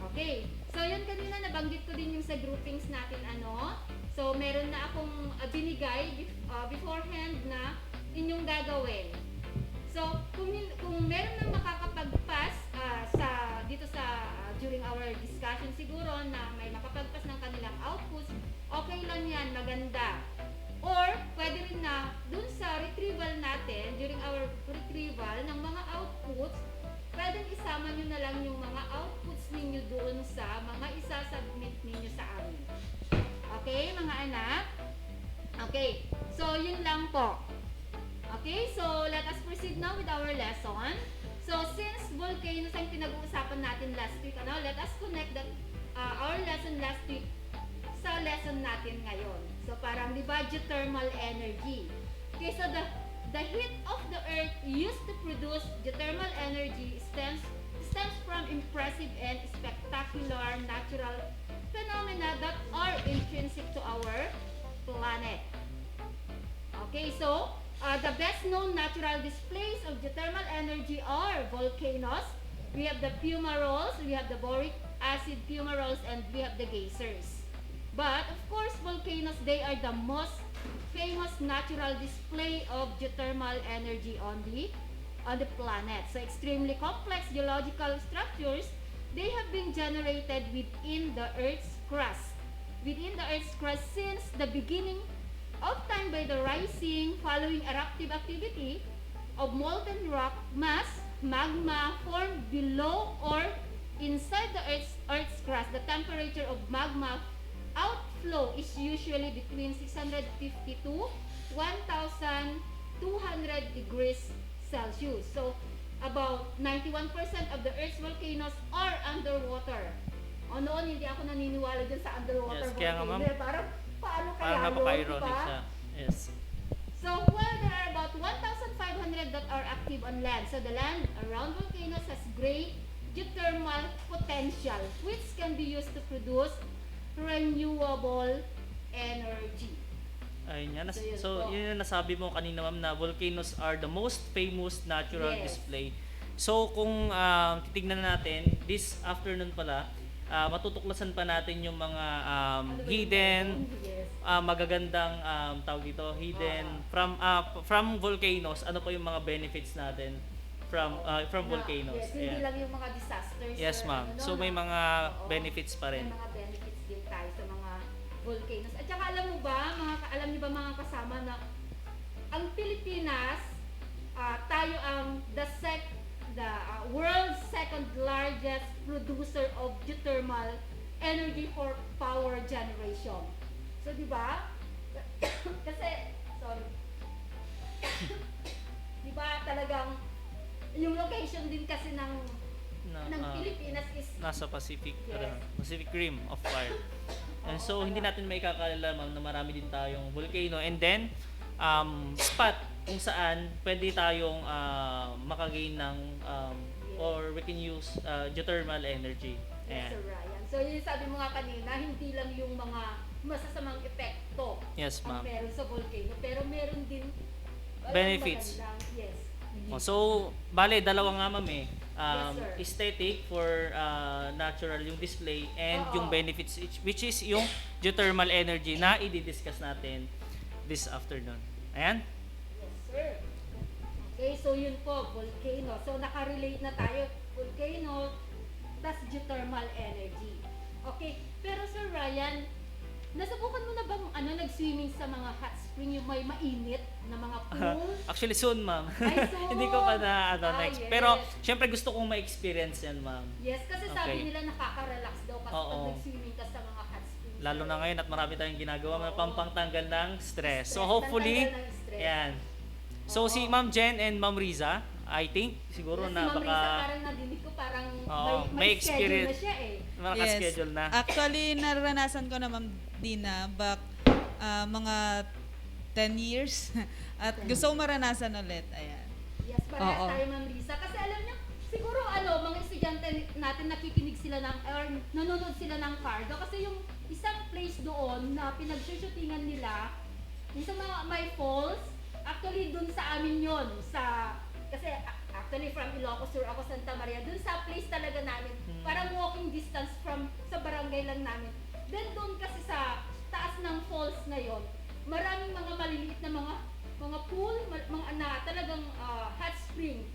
Okay, so yun kanina nabanggit ko din yung sa groupings natin So meron na akong binigay beforehand na inyong gagawin. So kung meron nang makakapagpas dito sa during our discussion siguro na may makapagpas ng kanilang outputs, okay lang yan, maganda. Or pwede rin na dun sa retrieval natin, during our retrieval ng mga outputs, pwedeng isama nyo na lang yung mga outputs ninyo doon sa mga isasubmit ninyo sa amin. Okay, mga anak? Okay, so yun lang po. Okay, so let us proceed now with our lesson. So since volcanoes ang pinag-uusapan natin last week, let us connect our lesson last week sa lesson natin ngayon. So parang di ba, geothermal energy. Okay, so the heat of the earth used to produce geothermal energy stems from impressive and spectacular natural phenomena that are intrinsic to our planet. Okay, so the best known natural displays of geothermal energy are volcanoes. We have the fumaroles, we have the boric acid fumaroles, and we have the geysers. But of course, volcanoes, they are the most famous natural display of geothermal energy on the planet. So extremely complex geological structures, they have been generated within the Earth's crust. Within the Earth's crust since the beginning of time by the rising following eruptive activity of molten rock mass, magma formed below or inside the Earth's crust. The temperature of magma outflow is usually between 650 to 1,200 degrees Celsius. So, about 91% of the Earth's volcanoes are underwater. Noon, hindi ako naniniwala dyan sa underwater volcano. Parang, paano kaya napaka-ironic diba? siya. Yes. So, while there are about 1,500 that are active on land, so the land around volcanoes has great geothermal potential, which can be used to produce renewable energy. Ayun yan. So, yun yung nasabi mo kanina, ma'am, na volcanoes are the most famous natural display. So, kung titignan natin, this afternoon pala, matutuklasan pa natin yung mga hidden, magagandang tawag dito, hidden from volcanoes. Ano pa yung mga benefits natin from volcanoes? Yes, hindi lang yung mga disasters. Yes, ma'am. So, may mga benefits pa rin. May mga benefits din tayo sa mga volcanoes. At saka alam niyo ba mga kasama na ang Pilipinas, tayo ang the world's second largest producer of geothermal energy for power generation. So, di ba? Kasi, sorry. Di ba talagang yung location din kasi ng Pilipinas is nasa Pacific Rim of Fire. And so hindi natin maikalala, ma'am, na marami din tayong volcano, and then spot kung saan pwede tayong makagain ng or we can use geothermal energy. Yes, Sir Ryan. So yung sabi mo nga kanina, hindi lang yung mga masasamang epekto ang meron sa volcano, pero meron din benefits. Yes. So, bale, dalawa nga, ma'am, aesthetic for natural yung display, and yung benefits, which is yung geothermal energy na i-discuss natin this afternoon. Ayan? Yes, sir. Okay, so yun po, volcano. So, nakarelate na tayo, volcano, tas geothermal energy. Okay, pero Sir Ryan, nasubukan mo na bang nag-swimming sa mga hot spring, yung may mainit na mga pool? Actually, soon, ma'am. Ay, soon. Hindi ko pa next. Yes. Pero, syempre gusto kong ma-experience yan, ma'am. Yes, kasi sabi nila nakaka-relax daw kasi pag nag-swimming ka sa mga hot spring. Lalo na ngayon at marami tayong ginagawa na pampangtanggal ng stress. So, hopefully, yan. So, si Ma'am Jen and Ma'am Riza, I think, siguro yes, na Ma'am baka... Riza, parang nadinig ko, parang may experience na siya eh. Naka-schedule na. Actually, naranasan ko na, Ma'am Dina, back mga 10 years. At gusto ko maranasan ulit. Ayan. Yes, parehas tayo, Ma'am Riza. Kasi alam niyo, siguro mga estudyante natin nakikinig sila or nanonood sila ng cardo. Kasi yung isang place doon na pinagsushootingan nila, yung sa mga may falls, actually dun sa amin yon kasi actually from Ilocos Sur ako, Santa Maria, dun sa place talaga namin, parang walking distance sa barangay lang namin. Then doon kasi sa taas ng falls na yon, maraming mga maliliit na mga pool, mga talagang hot spring.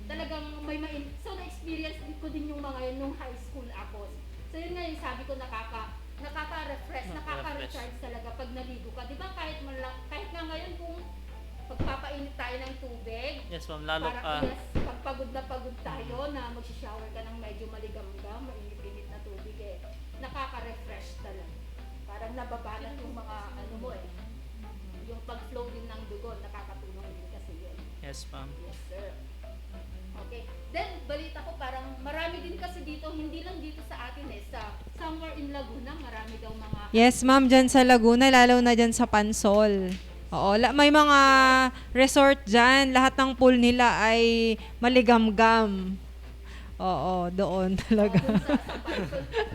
Talagang may so na-experience ko din yung mga yun nung high school ako. So yun nga yung sabi ko, nakaka-refresh, nakaka-recharge talaga pag naligo ka. Di ba kahit nga ngayon kung pagpapainit tayo ng tubig, yes, ma'am, lalo pag pagod na pagod tayo na mag-shower ka ng medyo maligam-gam, mainit-init na tubig nakaka-refresh talaga. Parang nababanat yung mga yung pag-flow din ng dugo, nakakatulong din kasi yun. Yes, ma'am. Yes, sir. Okay. Then, balita ko parang marami din kasi dito, hindi lang dito sa atin sa somewhere in Laguna, marami daw mga... Yes, ma'am, dyan sa Laguna, lalo na dyan sa Pansol. Oo, may mga resort dyan, lahat ng pool nila ay maligamgam. Oo, doon talaga.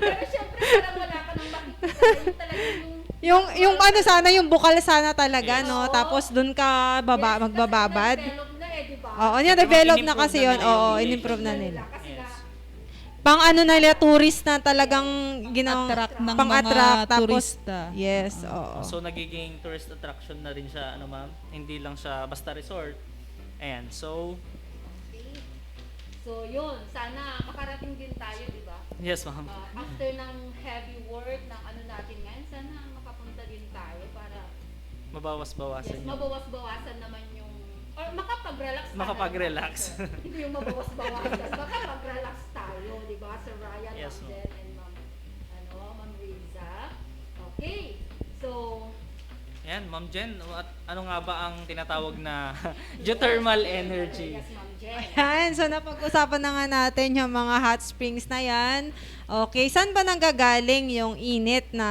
Pero syempre, parang wala ka nang makikita, yun talaga yung sana, yung bukal sana talaga, no? Tapos doon ka magbababad. Develop na diba? Oo, develop na kasi yun. Oo, in-improve na nila. Pang nila, tourist na talagang attract ng pang-attract, mga turista. Yes, oo. So, nagiging tourist attraction na rin siya, ma'am? Hindi lang siya basta resort. Ayan, so... So, yun. Sana makarating din tayo, di ba? Yes, ma'am. After ng heavy work, ng natin ngayon, sana makapunta din tayo para... Mabawas-bawasan yes, mabawas-bawasan naman yung... Or makapag-relax. Makapag-relax. Hindi yung mabawas-bawasan. Makapag-relax tayo, di ba? Sir Ryan, yes, Ma'am Jen, and Ma'am Riza. Okay. So... Yan, Ma'am Jen, ano nga ba ang tinatawag na geothermal energy? Yes, Ma'am Jen. Ayan, so napag-usapan na nga natin yung mga hot springs na yan. Okay, saan ba nanggagaling yung init na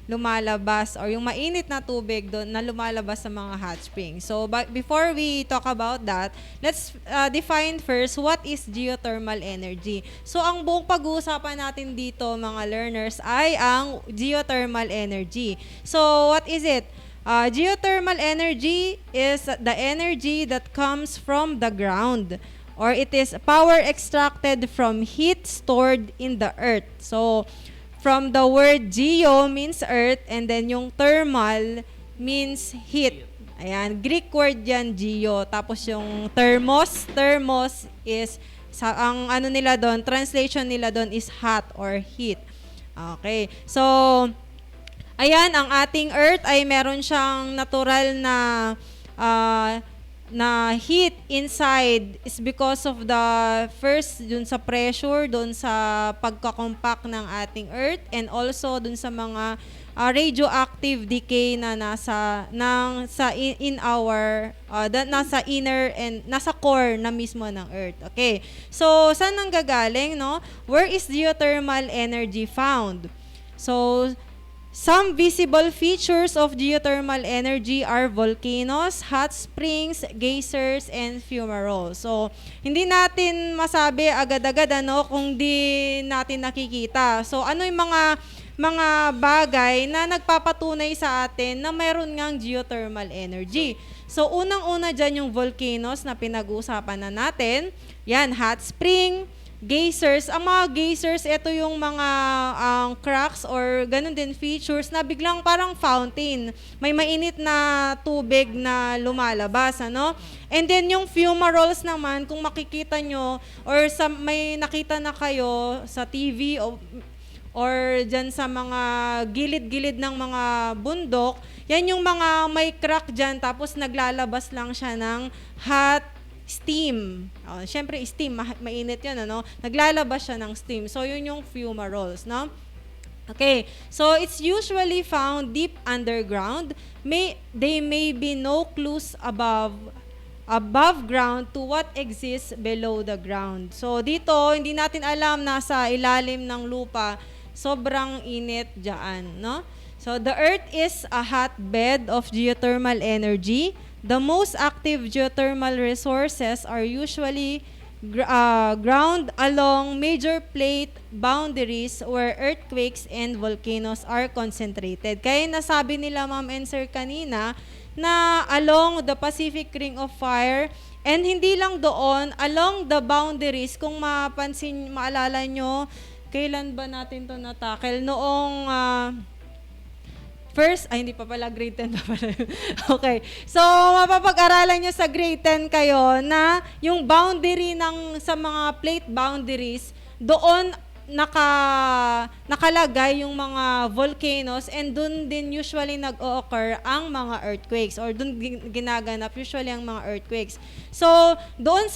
lumalabas or yung mainit na tubig doon na lumalabas sa mga hot springs? So, before we talk about that, let's define first what is geothermal energy. So, ang buong pag-uusapan natin dito, mga learners, ay ang geothermal energy. So, what is it? Geothermal energy is the energy that comes from the ground, or it is power extracted from heat stored in the earth. So, from the word geo means earth, and then yung thermal means heat. Ayan, Greek word yan, geo. Tapos yung thermos is, ang ano nila doon, translation nila doon is hot or heat. Okay, so, ayan, ang ating earth ay meron siyang natural na heat inside is because of the first dun sa pressure, dun sa pagkakompact ng ating earth, and also dun sa mga radioactive decay na nasa inner and nasa core na mismo ng earth. Okay. So, saan nanggagaling, no? Where is geothermal energy found? So, some visible features of geothermal energy are volcanoes, hot springs, geysers, and fumaroles. So, hindi natin masabi agad-agad kung di natin nakikita. So, ano yung mga bagay na nagpapatunay sa atin na mayroon ngang geothermal energy? So, unang-una dyan yung volcanoes na pinag-uusapan na natin. Yan, hot spring, geysers. Ang mga geysers, ito yung mga cracks or ganun din features na biglang parang fountain. May mainit na tubig na lumalabas, ano? And then yung fumaroles naman, kung makikita nyo or may nakita na kayo sa TV or dyan sa mga gilid-gilid ng mga bundok, yan yung mga may crack dyan, tapos naglalabas lang siya ng hot steam. Siyempre, steam, mainit yan, ano? Naglalabas siya ng steam. So, yun yung fumaroles, no? Okay, so it's usually found deep underground. They may be no clues above ground to what exists below the ground. So, dito, hindi natin alam nasa ilalim ng lupa, sobrang init dyan, no? So, the earth is a hotbed of geothermal energy. The most active geothermal resources are usually ground along major plate boundaries where earthquakes and volcanoes are concentrated. Kaya nasabi nila, Ma'am and Sir, kanina, na along the Pacific Ring of Fire, and hindi lang doon, along the boundaries, kung maalala nyo, kailan ba natin to na-tackle? Noong hindi pa pala, grade 10 pa pala. Okay. So, mapapag-aralan nyo sa grade 10 kayo na yung boundary sa mga plate boundaries, doon nakalagay yung mga volcanoes, and doon din usually nag-o-occur ang mga earthquakes, or doon ginaganap usually ang mga earthquakes. So, doon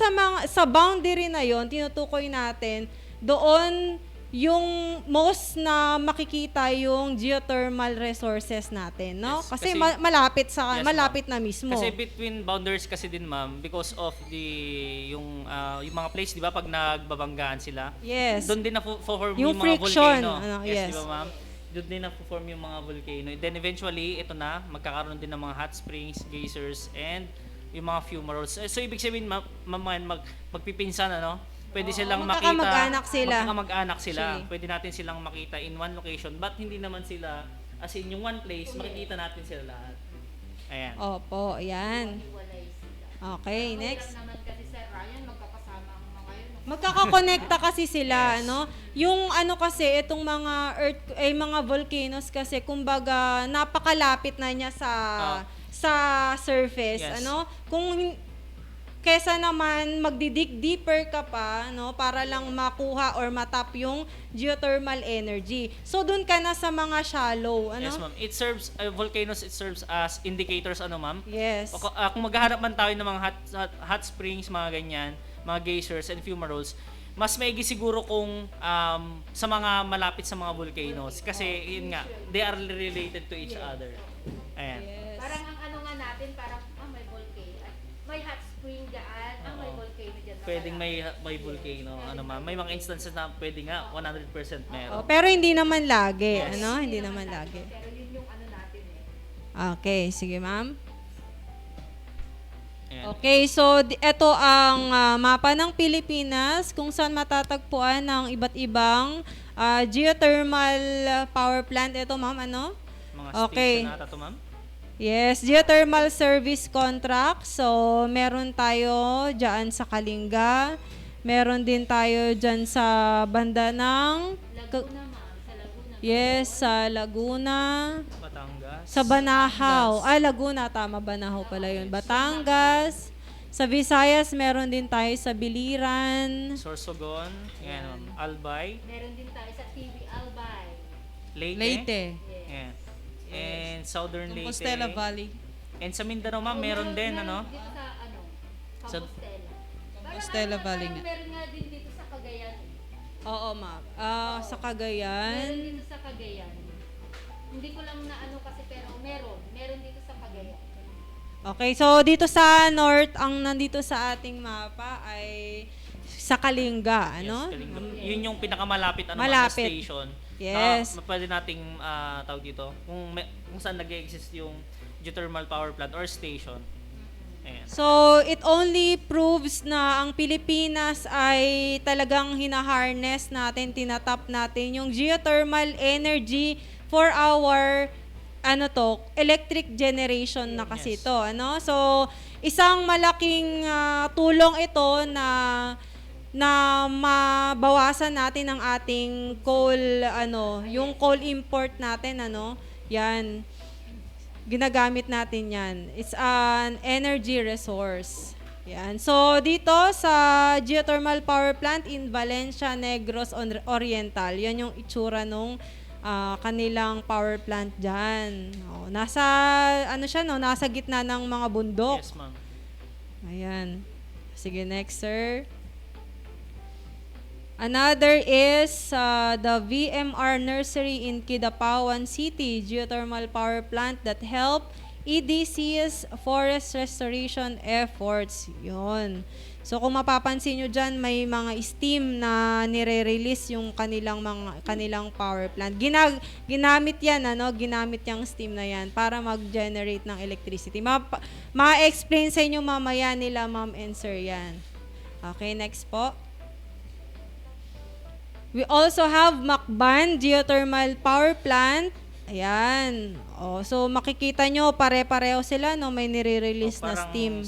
sa boundary na yon, tinutukoy natin, doon yung most na makikita yung geothermal resources natin, no? Yes, kasi malapit yes, na mismo. Kasi between boundaries kasi din, ma'am, because of yung mga place, di ba, pag nagbabanggaan sila, yes, doon din na-form yung mga friction, volcano. Yes, di ba, ma'am? Doon din na-form yung mga volcano. And then eventually, ito na, magkakaroon din ng mga hot springs, geysers, and yung mga fumaroles. So, ibig sabihin, magpipinsan, pwede silang makita. Magkakamag-anak sila. Pwede natin silang makita in one location, but hindi naman sila, as in yung one place, makikita natin sila lahat. Ayan. Opo, ayan. Okay, next. Magkakakonekta kasi sila, yes, Yung kasi, itong mga mga volcanoes kasi, kumbaga, napakalapit na niya sa surface, yes, Kung kesa naman magdidig deeper ka pa, para lang makuha or matap yung geothermal energy. So, dun ka na sa mga shallow, Yes, ma'am. Volcanoes, it serves as indicators, ma'am? Yes. Kung maghahanap man tayo ng mga hot springs, mga ganyan, mga geysers and fumaroles, mas maigi siguro kung sa mga malapit sa mga volcanoes. Kasi, yun nga, they are related to each other. Ayan. Yes. Parang ang nga natin, parang, may volcano. May hot spring dyan, may volcano dyan. Pwedeng may volcano, ma'am. May mga instances na pwede nga 100% meron. Pero hindi naman lagi, yes, Hindi naman lagi. Pero yun yung natin Okay, sige, ma'am. Okay, so ito ang mapa ng Pilipinas kung saan matatagpuan ng iba't ibang geothermal power plant. Ito, ma'am, Mga station nata to, ma'am? Yes, geothermal service contract. So, meron tayo dyan sa Kalinga. Meron din tayo dyan sa banda ng... Yes, sa Laguna. Batangas. Sa Banahaw. Laguna. Tama, Banahaw pala yun. Batangas. Sa Visayas, meron din tayo sa Biliran. Sorsogon. Yan, ma'am. Albay. Meron din tayo sa TV Albay. Leyte. Yan. And Southern Leyte. Compostela Valley. And sa Mindanao, ma'am, meron din, ano? Dito sa, Compostela. Compostela Valley nga. Meron nga din dito sa Cagayan. Oo, ma'am. Sa Cagayan. Meron dito sa Cagayan. Hindi ko lang na ano kasi pero meron. Meron dito sa Cagayan. Okay, so dito sa north, ang nandito sa ating mapa ay sa Kalinga, ano? Yes, Kalinga. Yun yung pinakamalapit na station. Yes. Pwede nating tawag dito kung saan nag-exist yung geothermal power plant or station. Ayan. So, it only proves na ang Pilipinas ay talagang hinaharness natin, tinatap natin yung geothermal energy for our electric generation na kasi ito, ano? So, isang malaking tulong ito na mabawasan natin ang ating coal, yung coal import natin, yan. Ginagamit natin yan. It's an energy resource. Yan. So, dito sa geothermal power plant in Valencia, Negros Oriental, yan yung itsura nung kanilang power plant dyan. Nasa, nasa gitna ng mga bundok. Yes, ma'am. Ayan. Sige, next, sir. Another is the VMR Nursery in Kidapawan City, geothermal power plant that help EDC's forest restoration efforts. Yun. So kung mapapansin nyo dyan, may mga steam na nire-release yung kanilang power plant. Ginamit yan, ginamit yung steam na yan para mag-generate ng electricity. Ma-explain sa inyo mamaya nila, ma'am and sir, yan. Okay, next po. We also have Macban Geothermal Power Plant. Ayan. So makikita nyo, pare-pareho sila, may nire-release na steam.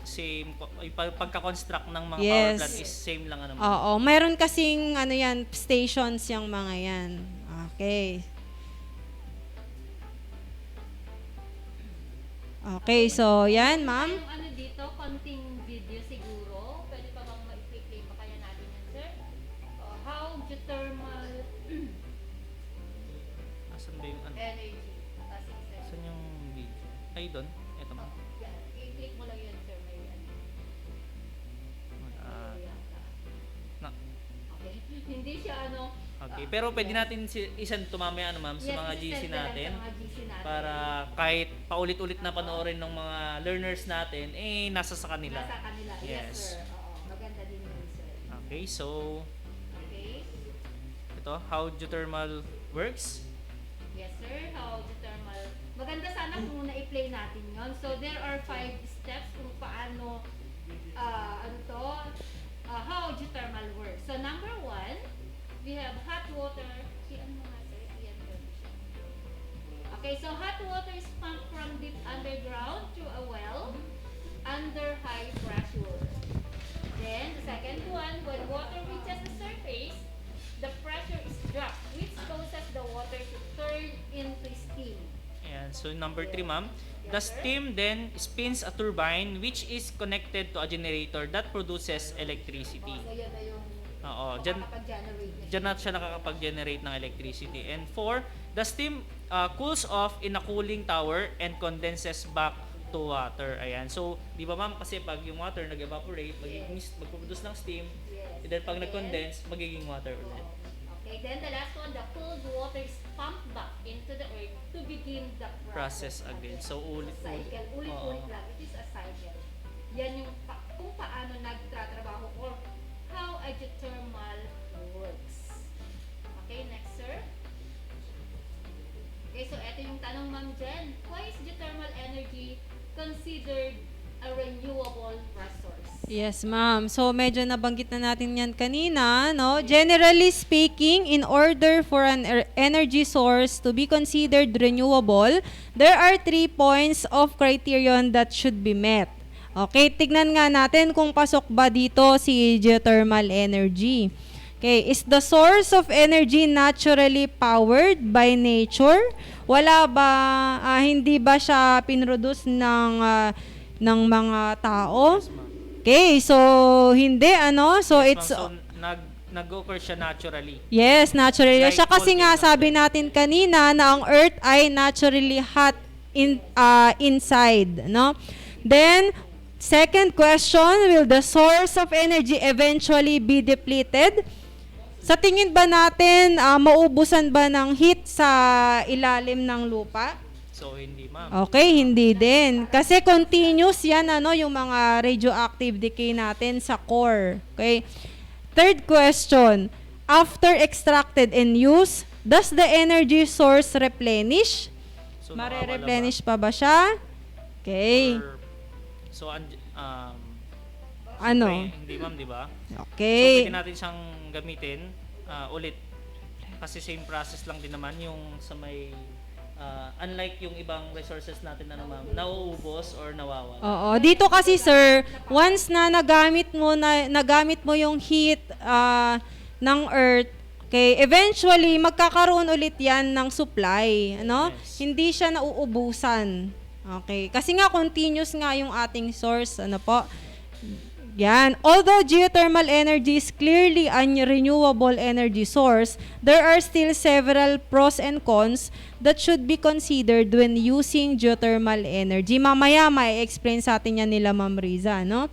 Same pagka-construct ng mga power plant is same lang Oo, mayroon kasing stations yung mga yan. Okay. Okay, so yan, ma'am. Yung dito, konting video siguro. Pwede pa bang ma-play pa kaya natin yan, sir? How geothermal Asan ba yung energy. Asan yung video? Ay, doon. Ito, ma'am. I-click mo lang yun, sir. Okay. Hindi siya Okay, pero pwede natin isan tumamaya ma'am sa mga GC natin. Para kahit paulit-ulit na panoorin ng mga learners natin, nasa sa kanila. Nasa kanila. Yes, sir. Oo, maganda din yun, sir. Okay, so ito, how geothermal works. Yes, sir. How geothermal. Maganda sana kung muna i-play natin yon. So, there are 5 steps kung paano, how geothermal works. So, number 1, we have hot water. Okay, so hot water is pumped from deep underground to a well under high pressure. Then, the second one, when water reaches the surface, the pressure is dropped, which causes the water to turn into steam. Ayan, so number 3, ma'am. The steam then spins a turbine which is connected to a generator that produces electricity. So, yan na yung Diyan na siya nakakapag-generate ng electricity. And 4, the steam cools off in a cooling tower and condenses back to water. Ayan. So, di ba ma'am, kasi pag yung water nag-evaporate, magpo-produce ng steam, and then pag nag-condense, magiging water ulit. Okay, then the last one, the cold water is pumped back into the earth to begin the process Again. So, ulit-ulit. Ulit-ulit lang. It is a cycle. Yan yung kung paano nagtatrabaho or how a geothermal works. Okay, next, sir. Okay, so ito yung tanong, Ma'am Jen. Why is geothermal energy considered a renewable resource? Yes, ma'am. So, medyo nabanggit na natin yan kanina, no? Generally speaking, in order for an energy source to be considered renewable, there are 3 points of criterion that should be met. Okay, tignan nga natin kung pasok ba dito si geothermal energy. Okay, is the source of energy naturally powered by nature? Wala ba, hindi ba siya pinroduce ng mga tao? Okay, so hindi so it's So, nag-occur siya naturally. yes, naturally. Like Siya kasi nga sabi natin kanina na ang earth ay naturally hot inside, no? Then second question, will the source of energy eventually be depleted? Sa tingin ba natin maubusan ba ng heat sa ilalim ng lupa? So, hindi, ma'am. Okay, hindi din. Kasi continuous yan, yung mga radioactive decay natin sa core. Okay? Third question, after extracted and used, does the energy source replenish? So, Mare-replenish pa ba siya? Okay. So, Ano? Hindi, ma'am, di ba? Okay. So, pwede natin siyang gamitin ulit. Kasi same process lang din naman yung sa may unlike yung ibang resources natin na ma'am, nauubos or nawawala. Oo, dito kasi sir, once na nagamit mo yung heat ng earth, okay, eventually magkakaroon ulit 'yan ng supply, ano? Yes. Hindi siya nauubusan. Okay, kasi nga continuous nga yung ating source, ano po? Yan. Although geothermal energy is clearly a renewable energy source, there are still several pros and cons that should be considered when using geothermal energy. Mamaya may explain sa atin yan nila Ma'am Riza, no?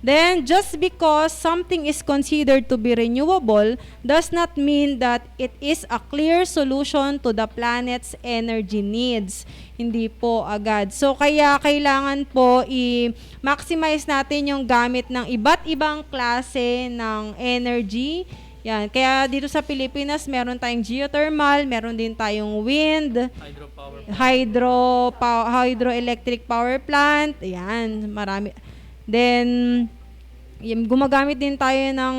Then, just because something is considered to be renewable does not mean that it is a clear solution to the planet's energy needs. Hindi po agad. So, kaya kailangan po i-maximize natin yung gamit ng iba't ibang klase ng energy. Yan. Kaya dito sa Pilipinas, meron tayong geothermal, meron din tayong wind, hydroelectric power plant. Yan, marami. Then, gumagamit din tayo ng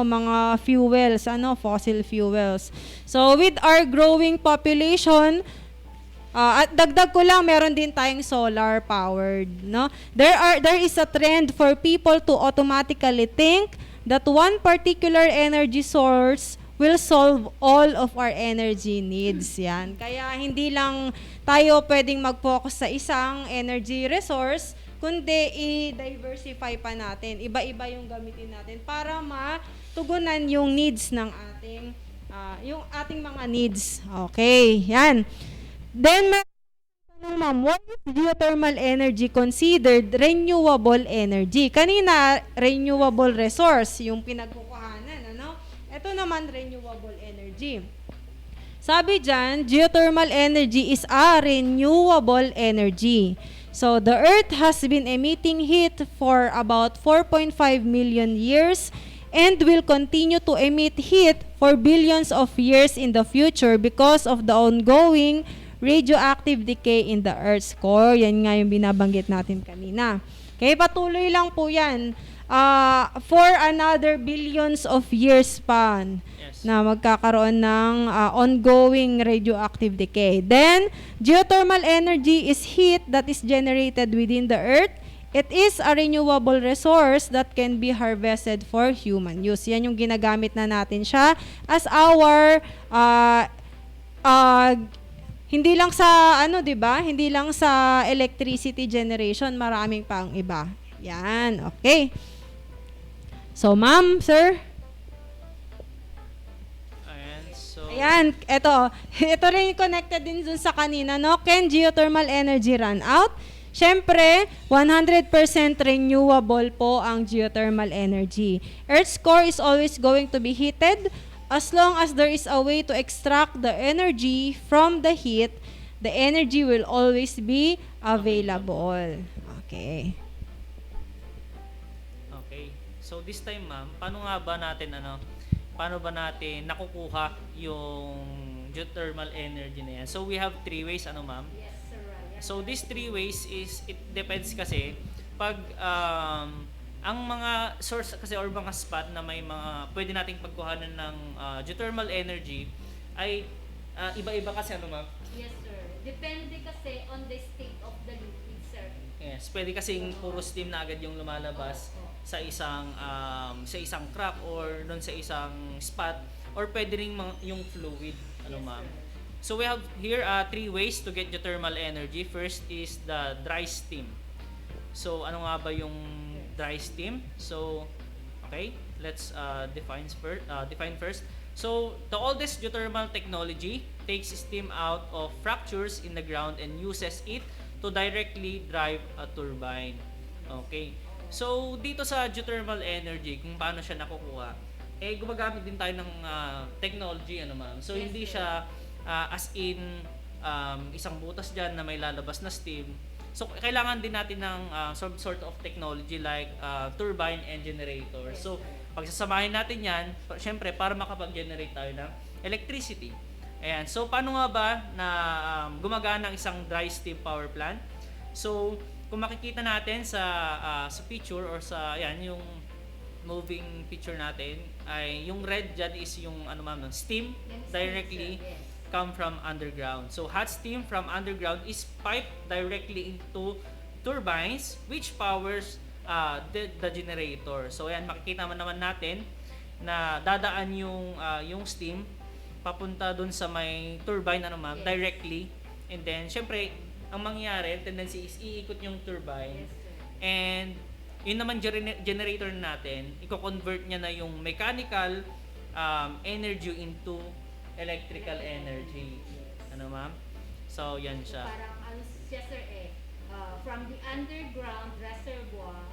mga fuels, fossil fuels. So, with our growing population, at dagdag ko lang, meron din tayong solar powered, no? There is a trend for people to automatically think that one particular energy source will solve all of our energy needs. Yan. Kaya hindi lang tayo pwedeng mag-focus sa isang energy resource, kundi i-diversify pa natin. Iba-iba yung gamitin natin para matugunan yung needs ng yung ating mga needs. Okay, yan. Then, ma'am, what is geothermal energy considered renewable energy? Kanina, renewable resource, yung pinagkukuhanan, ano? Ito naman, renewable energy. Sabi dyan, geothermal energy is a renewable energy. So, the Earth has been emitting heat for about 4.5 million years and will continue to emit heat for billions of years in the future because of the ongoing radioactive decay in the Earth's core. Yan nga yung binabanggit natin kanina. Okay, patuloy lang po yan. For another billions of years pa na magkakaroon ng ongoing radioactive decay. Then, geothermal energy is heat that is generated within the earth. It is a renewable resource that can be harvested for human use. Yan yung ginagamit na natin siya as our hindi lang sa di ba? Hindi lang sa electricity generation, maraming pang iba. Yan, okay. So, ma'am, sir. Ayan, ito rin connected din dun sa kanina, no? Can geothermal energy run out? Siyempre, 100% renewable po ang geothermal energy. Earth's core is always going to be heated. As long as there is a way to extract the energy from the heat, the energy will always be available. Okay. Okay. So this time, ma'am, paano ba natin nakukuha yung geothermal energy na yan? So we have 3 ways, ma'am? Yes, sir. So these 3 ways is, it depends kasi, pag ang mga source kasi or mga spot na may mga pwede nating pagkuhanan ng geothermal energy ay iba-iba kasi ano ma'am? Yes, sir. Depende kasi on the state of the liquid, sir. Yes, pwede kasing puro steam na agad yung lumalabas sa isang crack or doon sa isang spot or pwede ring yung fluid, ano ma'am. So we have here 3 ways to get geothermal energy. First is the dry steam. So ano nga ba yung dry steam? So okay, let's define first. So the oldest geothermal technology takes steam out of fractures in the ground and uses it to directly drive a turbine. Okay. So dito sa geothermal energy, kung paano siya nakukuha, gumagamit din tayo ng technology, ano ma'am. So hindi siya as in isang butas diyan na may lalabas na steam. So kailangan din natin ng some sort of technology like turbine and generator. So pagsasamahin natin 'yan, syempre para makapag-generate tayo ng electricity. Ayan. So paano nga ba na gumagana ang isang dry steam power plant? So kung makikita natin sa picture or sa yung moving picture natin ay yung red diyan is yung ano ma'am, steam directly come from underground. So hot steam from underground is piped directly into turbines which powers the generator. So ayan, makikita naman natin na dadaan yung steam papunta dun sa may turbine ano ma'am, directly. And then syempre ang mangyayari, tendency is iikot yung turbine. And yun naman generator natin, i-convert niya na yung mechanical energy into electrical energy. Ano ma'am? So, yan siya. Parang ano siya sir from the underground reservoir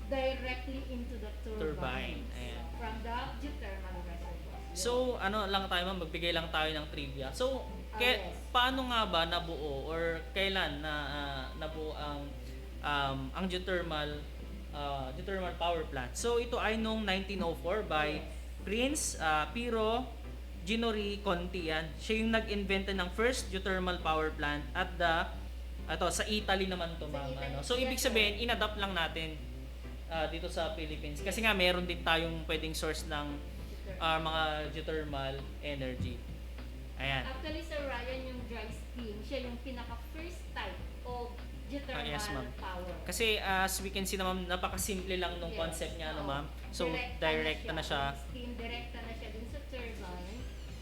directly into the turbine. Ayan. From the geothermal reservoir. So, ano lang tayo ma'am, magbigay lang tayo ng trivia. So, paano nga ba nabuo or kailan nabuo ang geothermal power plant? So, ito ay noong 1904 by Prince Piero Ginori Conti yan. Siya yung nag-invento ng first geothermal power plant at sa Italy naman to ma'am. So ibig sabihin, in-adapt lang natin dito sa Philippines. Kasi nga meron din tayong pwedeng source ng mga geothermal energy. Ayan. Actually, Sir Ryan, yung dry steam, siya yung pinaka-first type of geothermal power. Kasi as we can see naman, napakasimple lang nung concept niya, ano ma'am. So direct na siya. Steam, direct na siya dun sa turbine.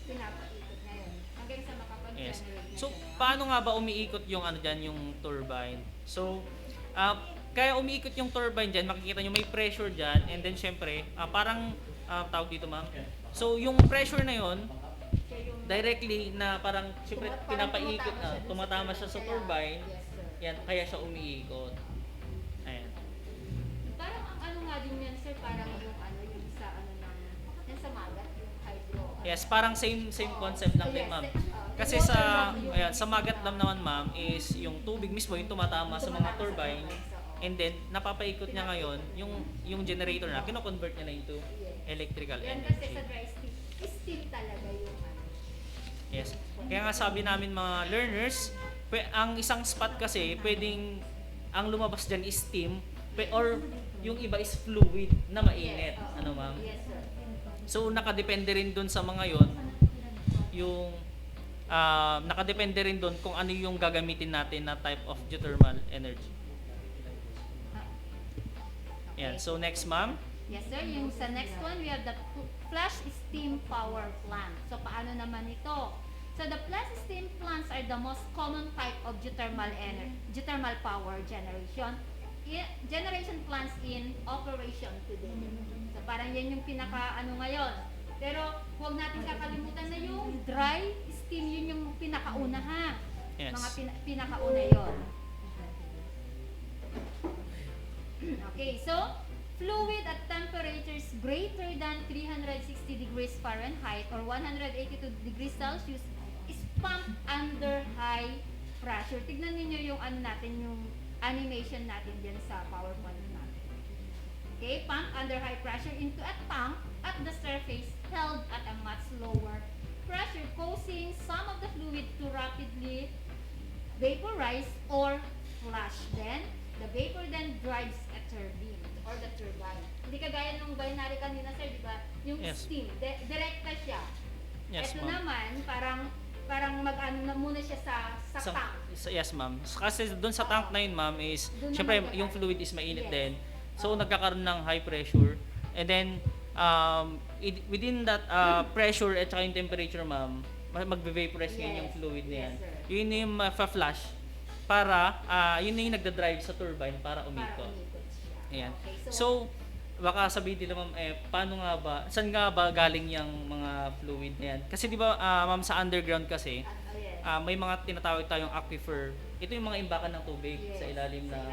Pinapaikot na yun. Hanggang sa makapag-generate na So, siya. paano nga ba umiikot yung yung turbine? So, kaya umiikot yung turbine dyan, makikita nyo may pressure dyan, and then syempre, parang tawag dito ma'am. So, yung pressure na yon directly na parang syempre pinapaikot na, tumatama siya sa turbine, yan, kaya siya umiikot. Ayan. Parang ang ano nga din yan, sir, parang yung yung sa magat, yung hydro. Yes, parang same concept lang din, ma'am. Kasi sa Magat Dam naman, ma'am, is yung tubig mismo yung tumatama sa mga turbine, and then napapaikot niya ngayon yung generator na kino-convert niya na into electrical Yan energy. kasi sa dry steam talaga yung Yes. Kaya nga sabi namin mga learners, ang isang spot kasi pwedeng ang lumabas diyan is steam or yung iba is fluid na mainit. Ano ma'am? Yes, sir. So nakadepende rin doon sa mga yon yung nakadepende rin doon kung ano yung gagamitin natin na type of geothermal energy. Yan. So next ma'am. Yes, sir. Yung sa next one, we have the flash steam power plant. So paano naman ito? So the flash steam plants are the most common type of geothermal power generation plants in operation today. So parang yan yung pinaka ngayon. Pero huwag natin kakalimutan na yung dry steam, yun yung pinakauna ha. Yes. Mga pinakauna yon. Okay, so fluid at temperatures greater than 360 degrees Fahrenheit or 182 degrees Celsius is pumped under high pressure. Tignan niyo yung yung animation natin din sa PowerPoint natin. Okay, pumped under high pressure into a tank at the surface held at a much lower pressure, causing some of the fluid to rapidly vaporize or flash. Then, the vapor then drives a turbine to or the turbine. Hindi kagaya ng binary kanina, sir, di ba? Yung Yes. steam, direkta siya. Yes, Ito ma'am. naman, parang mag-ano na muna siya sa tank. Yes, ma'am. Kasi doon sa tank na yun, ma'am, is Doon syempre naman yung fluid is mainit Yes. din. So nagkakaroon ng high pressure. And then within that pressure at saka yung temperature, ma'am, magbe-vaporize ngayon yung fluid na yan. Yes, sir. Yun yung flash para yun na yung nagda-drive sa turbine para umikot. Ayan. Okay, So baka sabihin nila, ma'am, paano nga ba, saan nga ba galing yung mga fluid na yan? Kasi di ba, ma'am, sa underground kasi, may mga tinatawag tayong aquifer. Ito yung mga imbakan ng tubig sa ilalim ng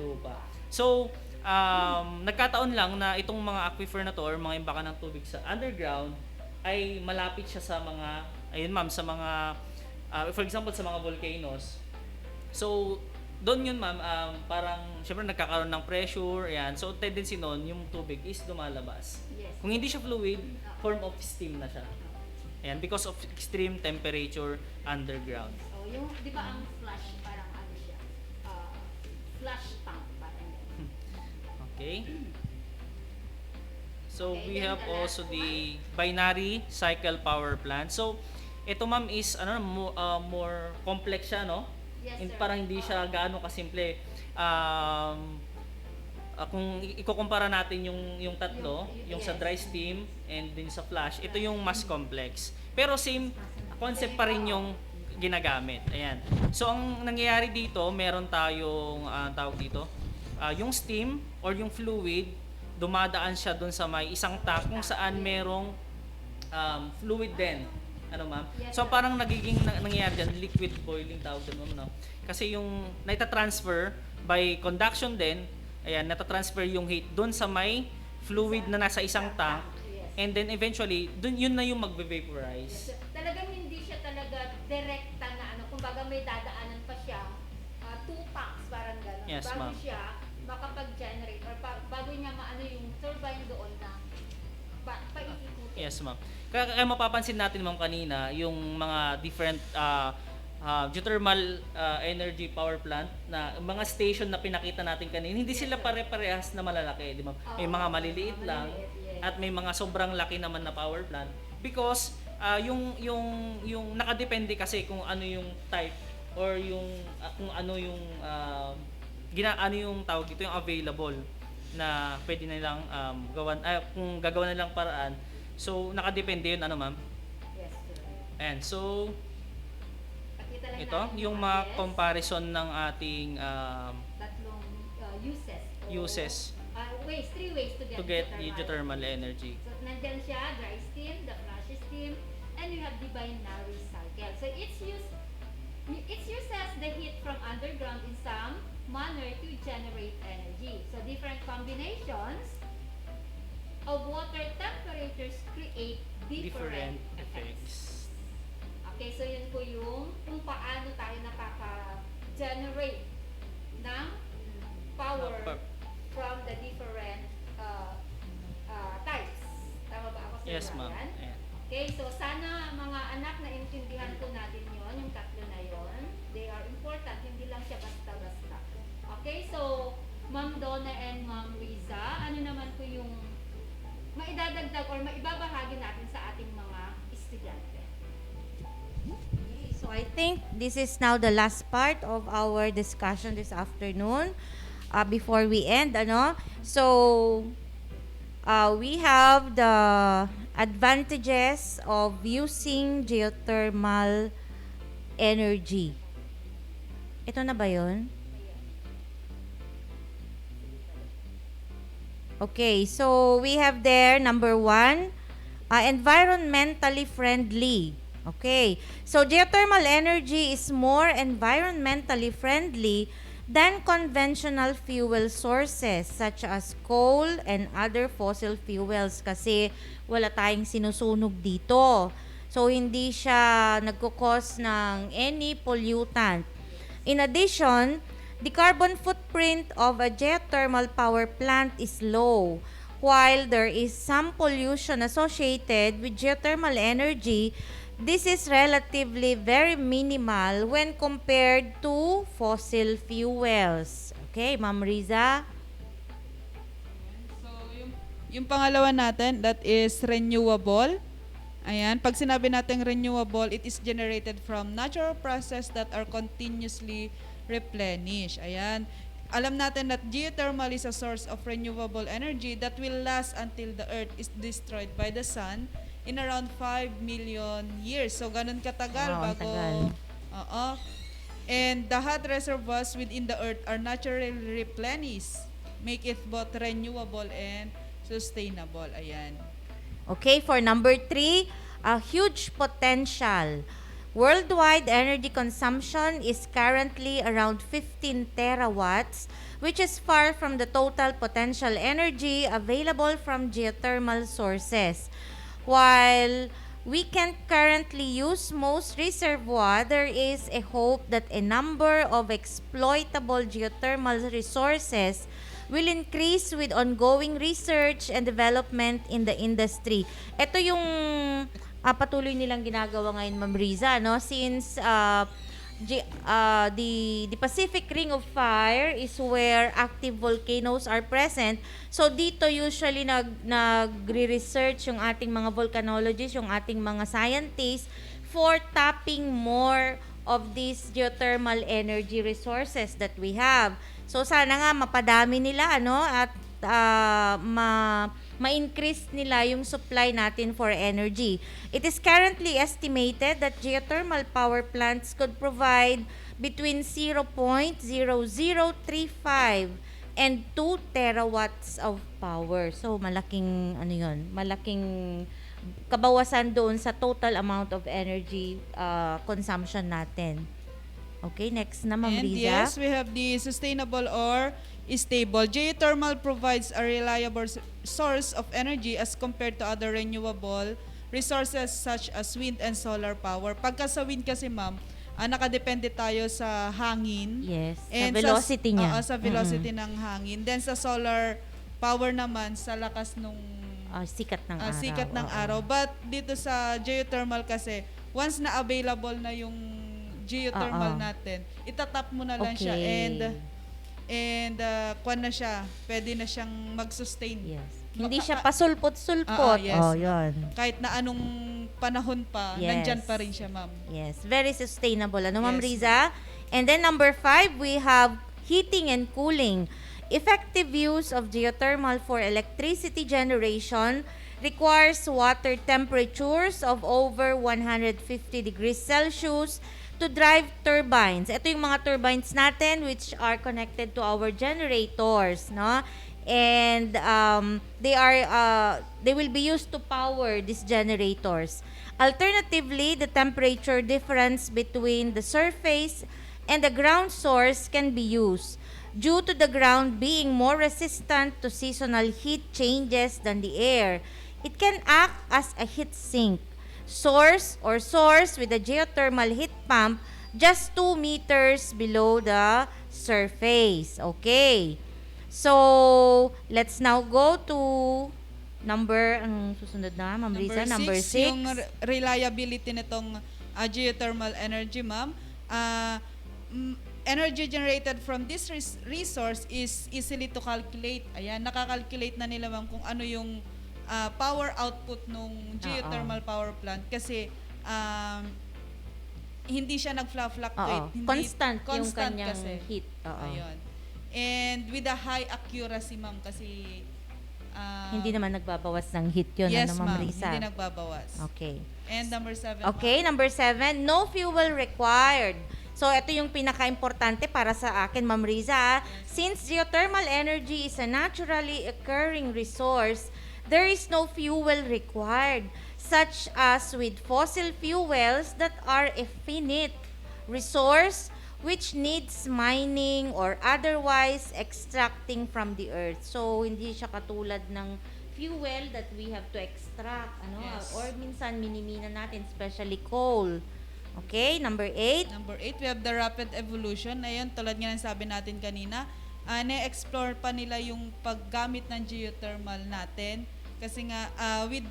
lupa. So, nagkataon lang na itong mga aquifer na to or mga imbakan ng tubig sa underground ay malapit siya sa mga, ayun ma'am, sa mga, for example, sa mga volcanoes. So, doon yun, ma'am, parang syempre nagkakaroon ng pressure, yan. So tendency noon yung tubig is lumalabas. Yes. Kung hindi siya fluid, form of steam na siya. Ayan, because of extreme temperature underground. So, yung, di ba ang flash, parang ano siya? Flash tank, parang ganun. Okay? So Okay, we then have the also last the binary cycle power plant. So ito, ma'am, is more complex siya, no? Yes, sir. Parang hindi siya gaano kasimple. Kung ikukumpara natin yung tatlo, yung sa dry steam and din sa flash, ito yung mas complex. Pero same concept pa rin yung ginagamit. Ayan. So ang nangyayari dito, meron tayong tawag dito, yung steam or yung fluid, dumadaan siya dun sa may isang tank kung saan merong fluid din. Ano, ma'am? So parang nagiging nangyayari dyan, liquid boiling tawag dun, ma'am, no? Kasi yung naitatransfer by conduction din, ayan, natatransfer yung heat dun sa may fluid na nasa isang tank, and then eventually, dun yun na yung magbe-vaporize. Talagang hindi siya talaga direkta na ano, kumbaga may dadaanan pa siya, two tanks, parang gano'n. Yes, bago ma'am. siya makapag-generate or bago niya maano yung turbine doon na paiikutin. Yes, ma'am. Kaya mapapansin natin, ma'am, kanina, yung mga different geothermal energy power plant na mga station na pinakita natin kanina, hindi sila pare-parehas na malalaki, di ba? May mga maliliit lang at may mga sobrang laki naman na power plant because yung nakadepende kasi kung ano yung type or yung kung ano yung ano yung tawag dito, yung available na pwede nilang gawan, kung gagawa nilang paraan. So nakadepende yun, ano, ma'am? Yes, sir. And so Pakita lang ito natin yung mga comparison ng ating tatlong uses three ways to get geothermal energy. So, nandyan siya, dry steam, the flash steam, and you have the binary cycle. So, it uses the heat from underground in some manner to generate energy. So, different combinations of water temperatures create different effects. Okay, so yun po yung kung paano tayo nakaka-generate ng power from the different types. Tama ba ako, Sir Yes, ma'am. Ryan? Ayan. Okay, so sana mga anak na intindihan po natin yon, yung tatlo na yon. They are important, hindi lang siya basta-basta. Okay, so Ma'am Donna and Ma'am Riza, ano naman po yung maidadagdag or maibabahagi natin sa ating mga estudyante? So I think this is now the last part of our discussion this afternoon. Before we end, so we have the advantages of using geothermal energy. Ito na ba yun? Okay, so we have there number 1, environmentally friendly. Okay, so geothermal energy is more environmentally friendly than conventional fuel sources such as coal and other fossil fuels kasi wala tayong sinusunog dito. So hindi siya nagkukos ng any pollutant. In addition, the carbon footprint of a geothermal power plant is low. While there is some pollution associated with geothermal energy, this is relatively very minimal when compared to fossil fuels. Okay, Ma'am Riza? Yung pangalawa natin, that is renewable. Ayan, pag sinabi natin renewable, it is generated from natural process that are continuously replenished. Ayan, alam natin that geothermal is a source of renewable energy that will last until the earth is destroyed by the sun in around 5 million years. So, ganun katagal Wow, ang bago... tagal. Oo. And the hot reservoirs within the earth are naturally replenished, make it both renewable and sustainable. Ayan. Okay, for number 3, a huge potential. Worldwide energy consumption is currently around 15 terawatts, which is far from the total potential energy available from geothermal sources. While we can currently use most reservoir, there is a hope that a number of exploitable geothermal resources will increase with ongoing research and development in the industry. Ito yung patuloy nilang ginagawa ngayon, Ma'am Riza, no? Since the Pacific Ring of Fire is where active volcanoes are present. So dito usually nagre-research yung ating mga volcanologists, yung ating mga scientists for tapping more of these geothermal energy resources that we have. So sana nga mapadami nila at ma-increase nila yung supply natin for energy. It is currently estimated that geothermal power plants could provide between 0.0035 and 2 terawatts of power. So malaking malaking kabawasan doon sa total amount of energy consumption natin. Okay, next na, Ma'am And Riza. yes, we have the sustainable or stable. Geothermal provides a reliable source of energy as compared to other renewable resources such as wind and solar power. Pagka sa wind kasi, ma'am, nakadepende tayo sa hangin. Yes, And sa velocity niya. Sa velocity ng hangin. Then sa solar power naman, sa lakas nung sikat ng araw. Sikat ng araw. But dito sa geothermal kasi, once na available na yung geothermal natin, itatap mo na lang siya and kuwan na siya, pwede na siyang mag-sustain. Yes. Hindi siya pasulpot-sulpot. Yes. Yun. Kahit na anong panahon pa, nandyan pa rin siya, ma'am. Yes, very sustainable. Ma'am Yes. Riza? And then number 5, we have heating and cooling. Effective use of geothermal for electricity generation requires water temperatures of over 150 degrees Celsius to drive turbines. Ito yung mga turbines natin which are connected to our generators, no? And they will be used to power these generators. Alternatively, the temperature difference between the surface and the ground source can be used due to the ground being more resistant to seasonal heat changes than the air. It can act as a heat sink. Source with a geothermal heat pump just 2 meters below the surface. Okay. So, let's now go to anong susunod na, Ma'am Riza? Number 6. Yung reliability nitong geothermal energy, ma'am. Energy generated from this resource is easily to calculate. Ayan, nakakalculate na nila, ma'am, kung ano yung power output nung geothermal power plant kasi hindi siya nag-fluctuate. Constant yung kanyang kasi. heat. Ayun. And with a high accuracy, ma'am, kasi hindi naman nagbabawas ng heat yun, yes, Ma'am Risa? Hindi nagbabawas. Okay. And number 7. Okay, number 7, no fuel required. So, ito yung pinaka-importante para sa akin, Ma'am Riza. Since geothermal energy is a naturally occurring resource, there is no fuel required, such as with fossil fuels that are a finite resource which needs mining or otherwise extracting from the earth. So, hindi siya katulad ng fuel that we have to extract, Yes. or minsan minimina natin, especially coal. Okay, number 8. Number 8, we have the rapid evolution. Ayun, tulad nga ng sabi natin kanina, na-explore pa nila yung paggamit ng geothermal natin. Kasi nga, with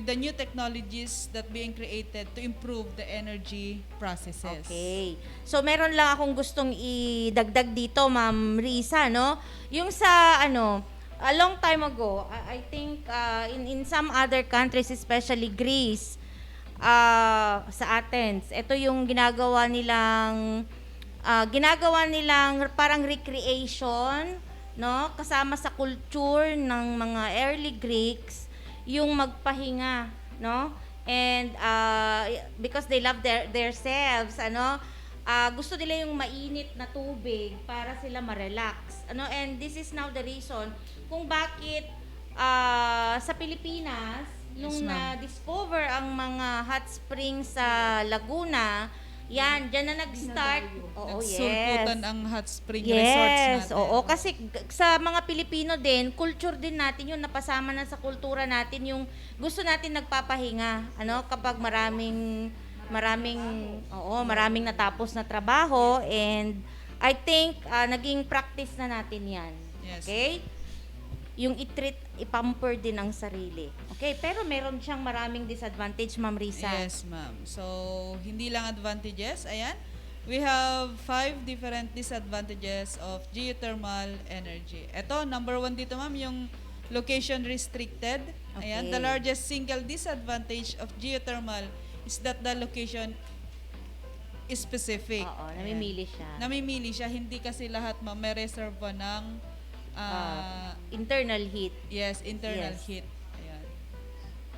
the new technologies that being created to improve the energy processes. Okay. So, meron lang akong gustong idagdag dito, Ma'am Risa, no? Yung sa, a long time ago, I think in some other countries, especially Greece, sa Athens, ito yung ginagawa nilang parang recreation, no? Kasama sa culture ng mga early Greeks, yung magpahinga, no? And because they love their selves, gusto nila yung mainit na tubig para sila ma-relax. And this is now the reason kung bakit sa Pilipinas, nung na-discover ang mga hot springs sa Laguna, dyan na nag-start. Oo, Nagsulputan ang hot spring resorts yes, natin. oo. Kasi sa mga Pilipino din, culture din natin yun, napasama na sa kultura natin yung gusto natin nagpapahinga. Kapag maraming natapos na trabaho, and I think naging practice na natin yan. Yes. Okay? Yung i-pamper din ang sarili. Okay, pero meron siyang maraming disadvantage, Ma'am Risa. Yes, ma'am. So, hindi lang advantages. Ayan. We have 5 different disadvantages of geothermal energy. Ito, number 1 dito, ma'am, yung location restricted. Ayan. Okay. The largest single disadvantage of geothermal is that the location is specific. Oo, namimili siya. Namimili siya. Hindi kasi lahat, ma'am, may reserva ng internal heat. Yes, internal Yes. heat. Ayan.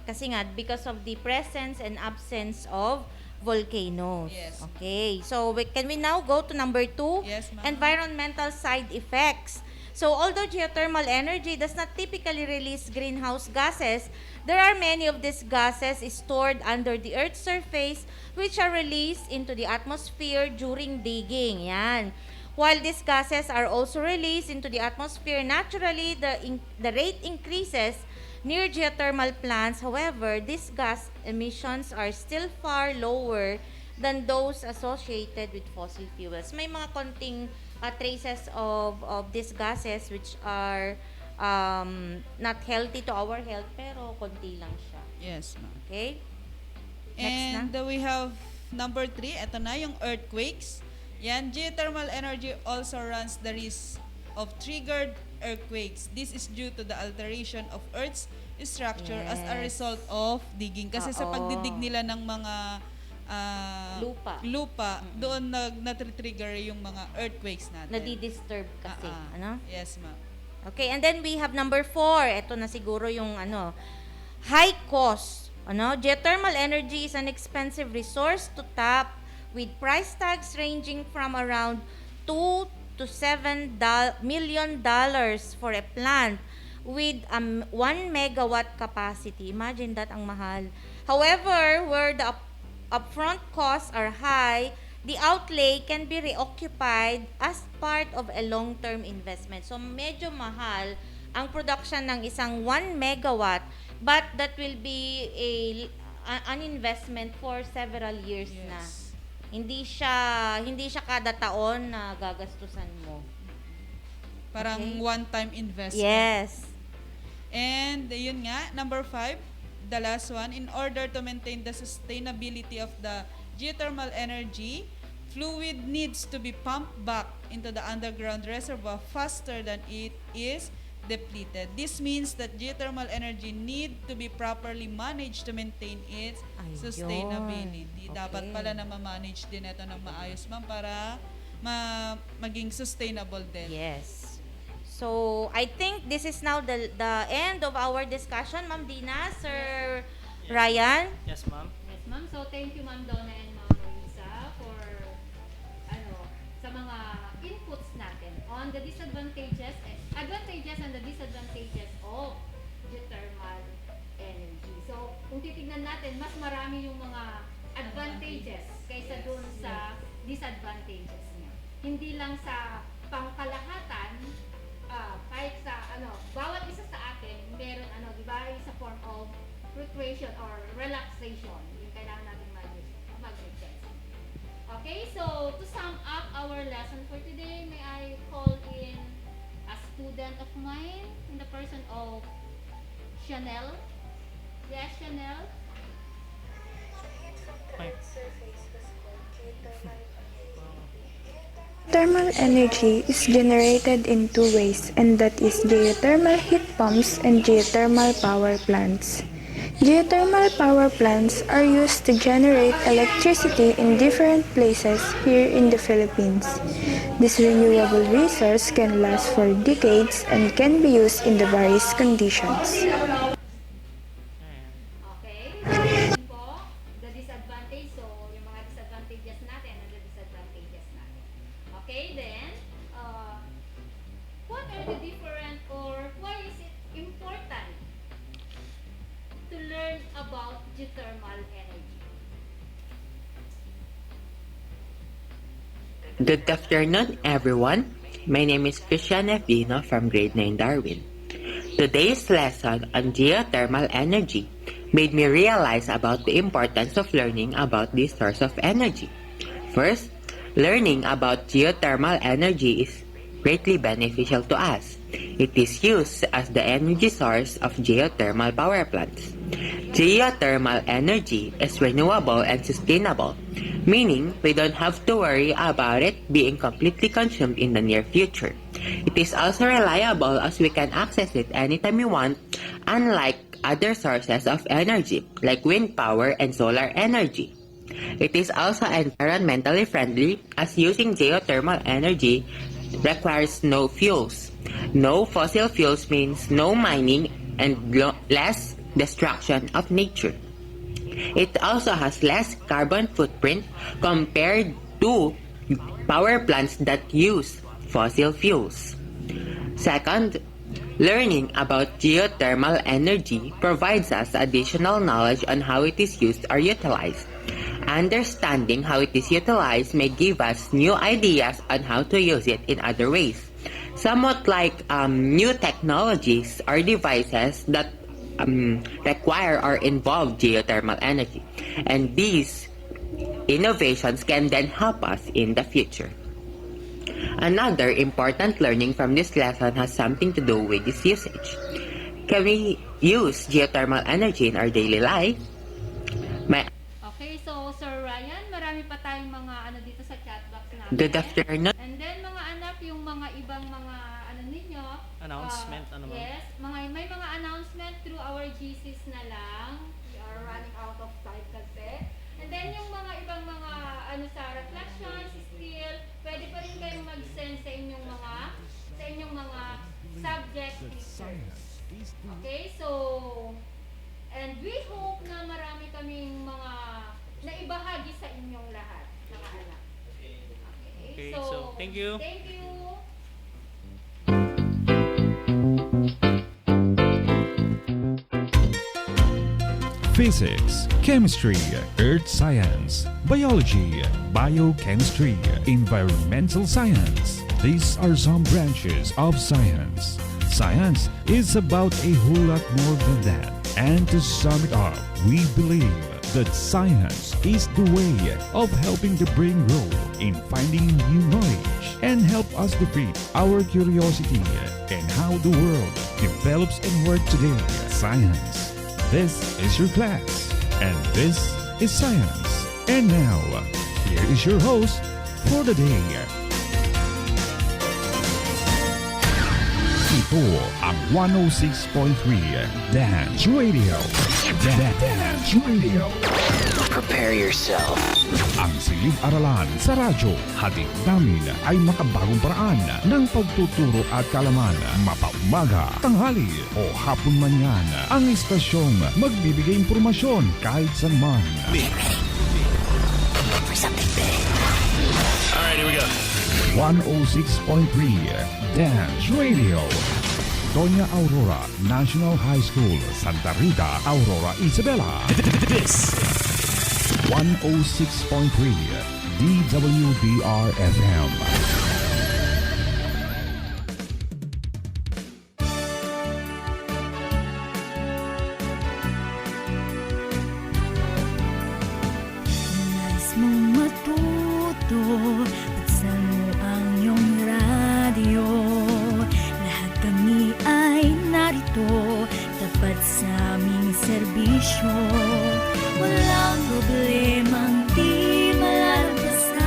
Kasi nga, because of the presence and absence of volcanoes. Yes. Okay. So, can we now go to number 2? Yes, ma'am. Environmental side effects. So, although geothermal energy does not typically release greenhouse gases, there are many of these gases stored under the Earth's surface which are released into the atmosphere during digging. Yan. While these gases are also released into the atmosphere naturally, the rate increases near geothermal plants. However, these gas emissions are still far lower than those associated with fossil fuels. May mga konting traces of these gases which are not healthy to our health, pero konti lang siya. Yes, ma'am. Okay? Next And we have number 3, ito na yung earthquakes. Yan, geothermal energy also runs the risk of triggered earthquakes. This is due to the alteration of Earth's structure as a result of digging. Kasi sa pagdidig nila ng mga lupa, doon nag-trigger yung mga earthquakes natin. Nadi-disturb kasi. Yes, ma'am. Okay, and then we have number 4. Ito na siguro yung high cost. Geothermal energy is an expensive resource to tap with price tags ranging from around $2 to $7 million for a plant with 1 megawatt capacity. Imagine that, ang mahal. However, where the upfront costs are high, the outlay can be reoccupied as part of a long-term investment. So, medyo mahal ang production ng isang 1 megawatt, but that will be an investment for several years na. Hindi siya kada taon na gagastusan mo. Parang one-time investment. Yes. And yun nga, number 5, the last one, in order to maintain the sustainability of the geothermal energy, fluid needs to be pumped back into the underground reservoir faster than it is depleted. This means that geothermal energy need to be properly managed to maintain its sustainability. Dapat pala na ma-manage din ito ng maayos, ma'am, para maging sustainable din. Yes. So, I think this is now the end of our discussion, Ma'am Dina, Sir Ryan. Yes, ma'am. Yes, ma'am. So, thank you, Ma'am Donna and Ma'am Marisa for sa mga inputs natin on the advantages and the disadvantages of geothermal energy. So, kung titignan natin, mas marami yung mga advantages kaysa doon sa disadvantages niya. Hindi lang sa pangkalahatan, kahit sa bawat isa sa atin, meron di ba, sa form of fluctuation or relaxation. Yung kailangan natin mag-adjust. Okay, so to sum up our lesson for today, may I call in a student of mine in the person of Chanel. Yes, Chanel? Thermal energy is generated in two ways, and that is geothermal heat pumps and geothermal power plants. Geothermal power plants are used to generate electricity in different places here in the Philippines. This renewable resource can last for decades and can be used in the various conditions. The disadvantage, so yung mga disadvantages natin and the disadvantages natin. Okay, then, what are the different or why is it important to learn about geothermal energy? Good afternoon, everyone. My name is Christian Evino from Grade 9 Darwin. Today's lesson on geothermal energy made me realize about the importance of learning about this source of energy. First, learning about geothermal energy is greatly beneficial to us. It is used as the energy source of geothermal power plants. Geothermal energy is renewable and sustainable, meaning we don't have to worry about it being completely consumed in the near future. It is also reliable as we can access it anytime we want, unlike other sources of energy like wind power and solar energy. It is also environmentally friendly as using geothermal energy requires no fuels. No fossil fuels means no mining and less destruction of nature. It also has less carbon footprint compared to power plants that use fossil fuels. Second, learning about geothermal energy provides us additional knowledge on how it is used or utilized. Understanding how it is utilized may give us new ideas on how to use it in other ways, somewhat like new technologies or devices that require or involve geothermal energy. And these innovations can then help us in the future. Another important learning from this lesson has something to do with its usage. Can we use geothermal energy in our daily life? Okay, so Sir Ryan, marami pa tayong mga ano dito sa chat box natin. Good afternoon. And then mga anak, yung mga ibang mga ano ninyo, Announcement, ano ba? Yes, may mga announcement through our GCs na lang. We are running out of time kasi. And then yung mga ibang mga ano sa reflections, still, pwede pa rin kayong mag-send sa inyong mga subject pictures. Okay, so, and we hope na marami kaming mga naibahagi sa inyong lahat, mga anak. Okay, so thank you. Thank you. Physics, chemistry, earth science, biology, biochemistry, environmental science. These are some branches of science. Science is about a whole lot more than that. And to sum it up, we believe that science is the way of helping the brain grow in finding new knowledge and help us defeat our curiosity and how the world develops and works today. Science. This is your class, and this is science. And now, here is your host for the day. Ito ang 106.3 Dance Radio. Dance Radio. Prepare yourself. Ang silid-aralan sa radyo, hatid namin ay makabagong paraan ng pagtuturo at kalaman. Mapaumaga, tanghali o hapon man yan, ang istasyong magbibigay impormasyon kahit saan man. For something big. Alright, here we go. 106.3 Dance Radio. Doña Aurora National High School, Santa Rita, Aurora, Isabela. This 106.3 DWDR FM. Nais mong matuto, buksan mo ang iyong radyo. Lahat kami ay narito, tapat sa aming serbisyo. Walang problemang di malalampasan.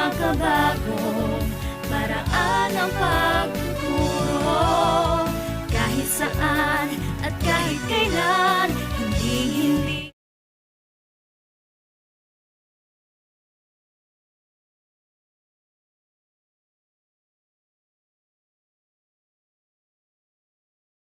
makabagong paraan ng pagtuturo. Kahit saan at kahit kailan, hindi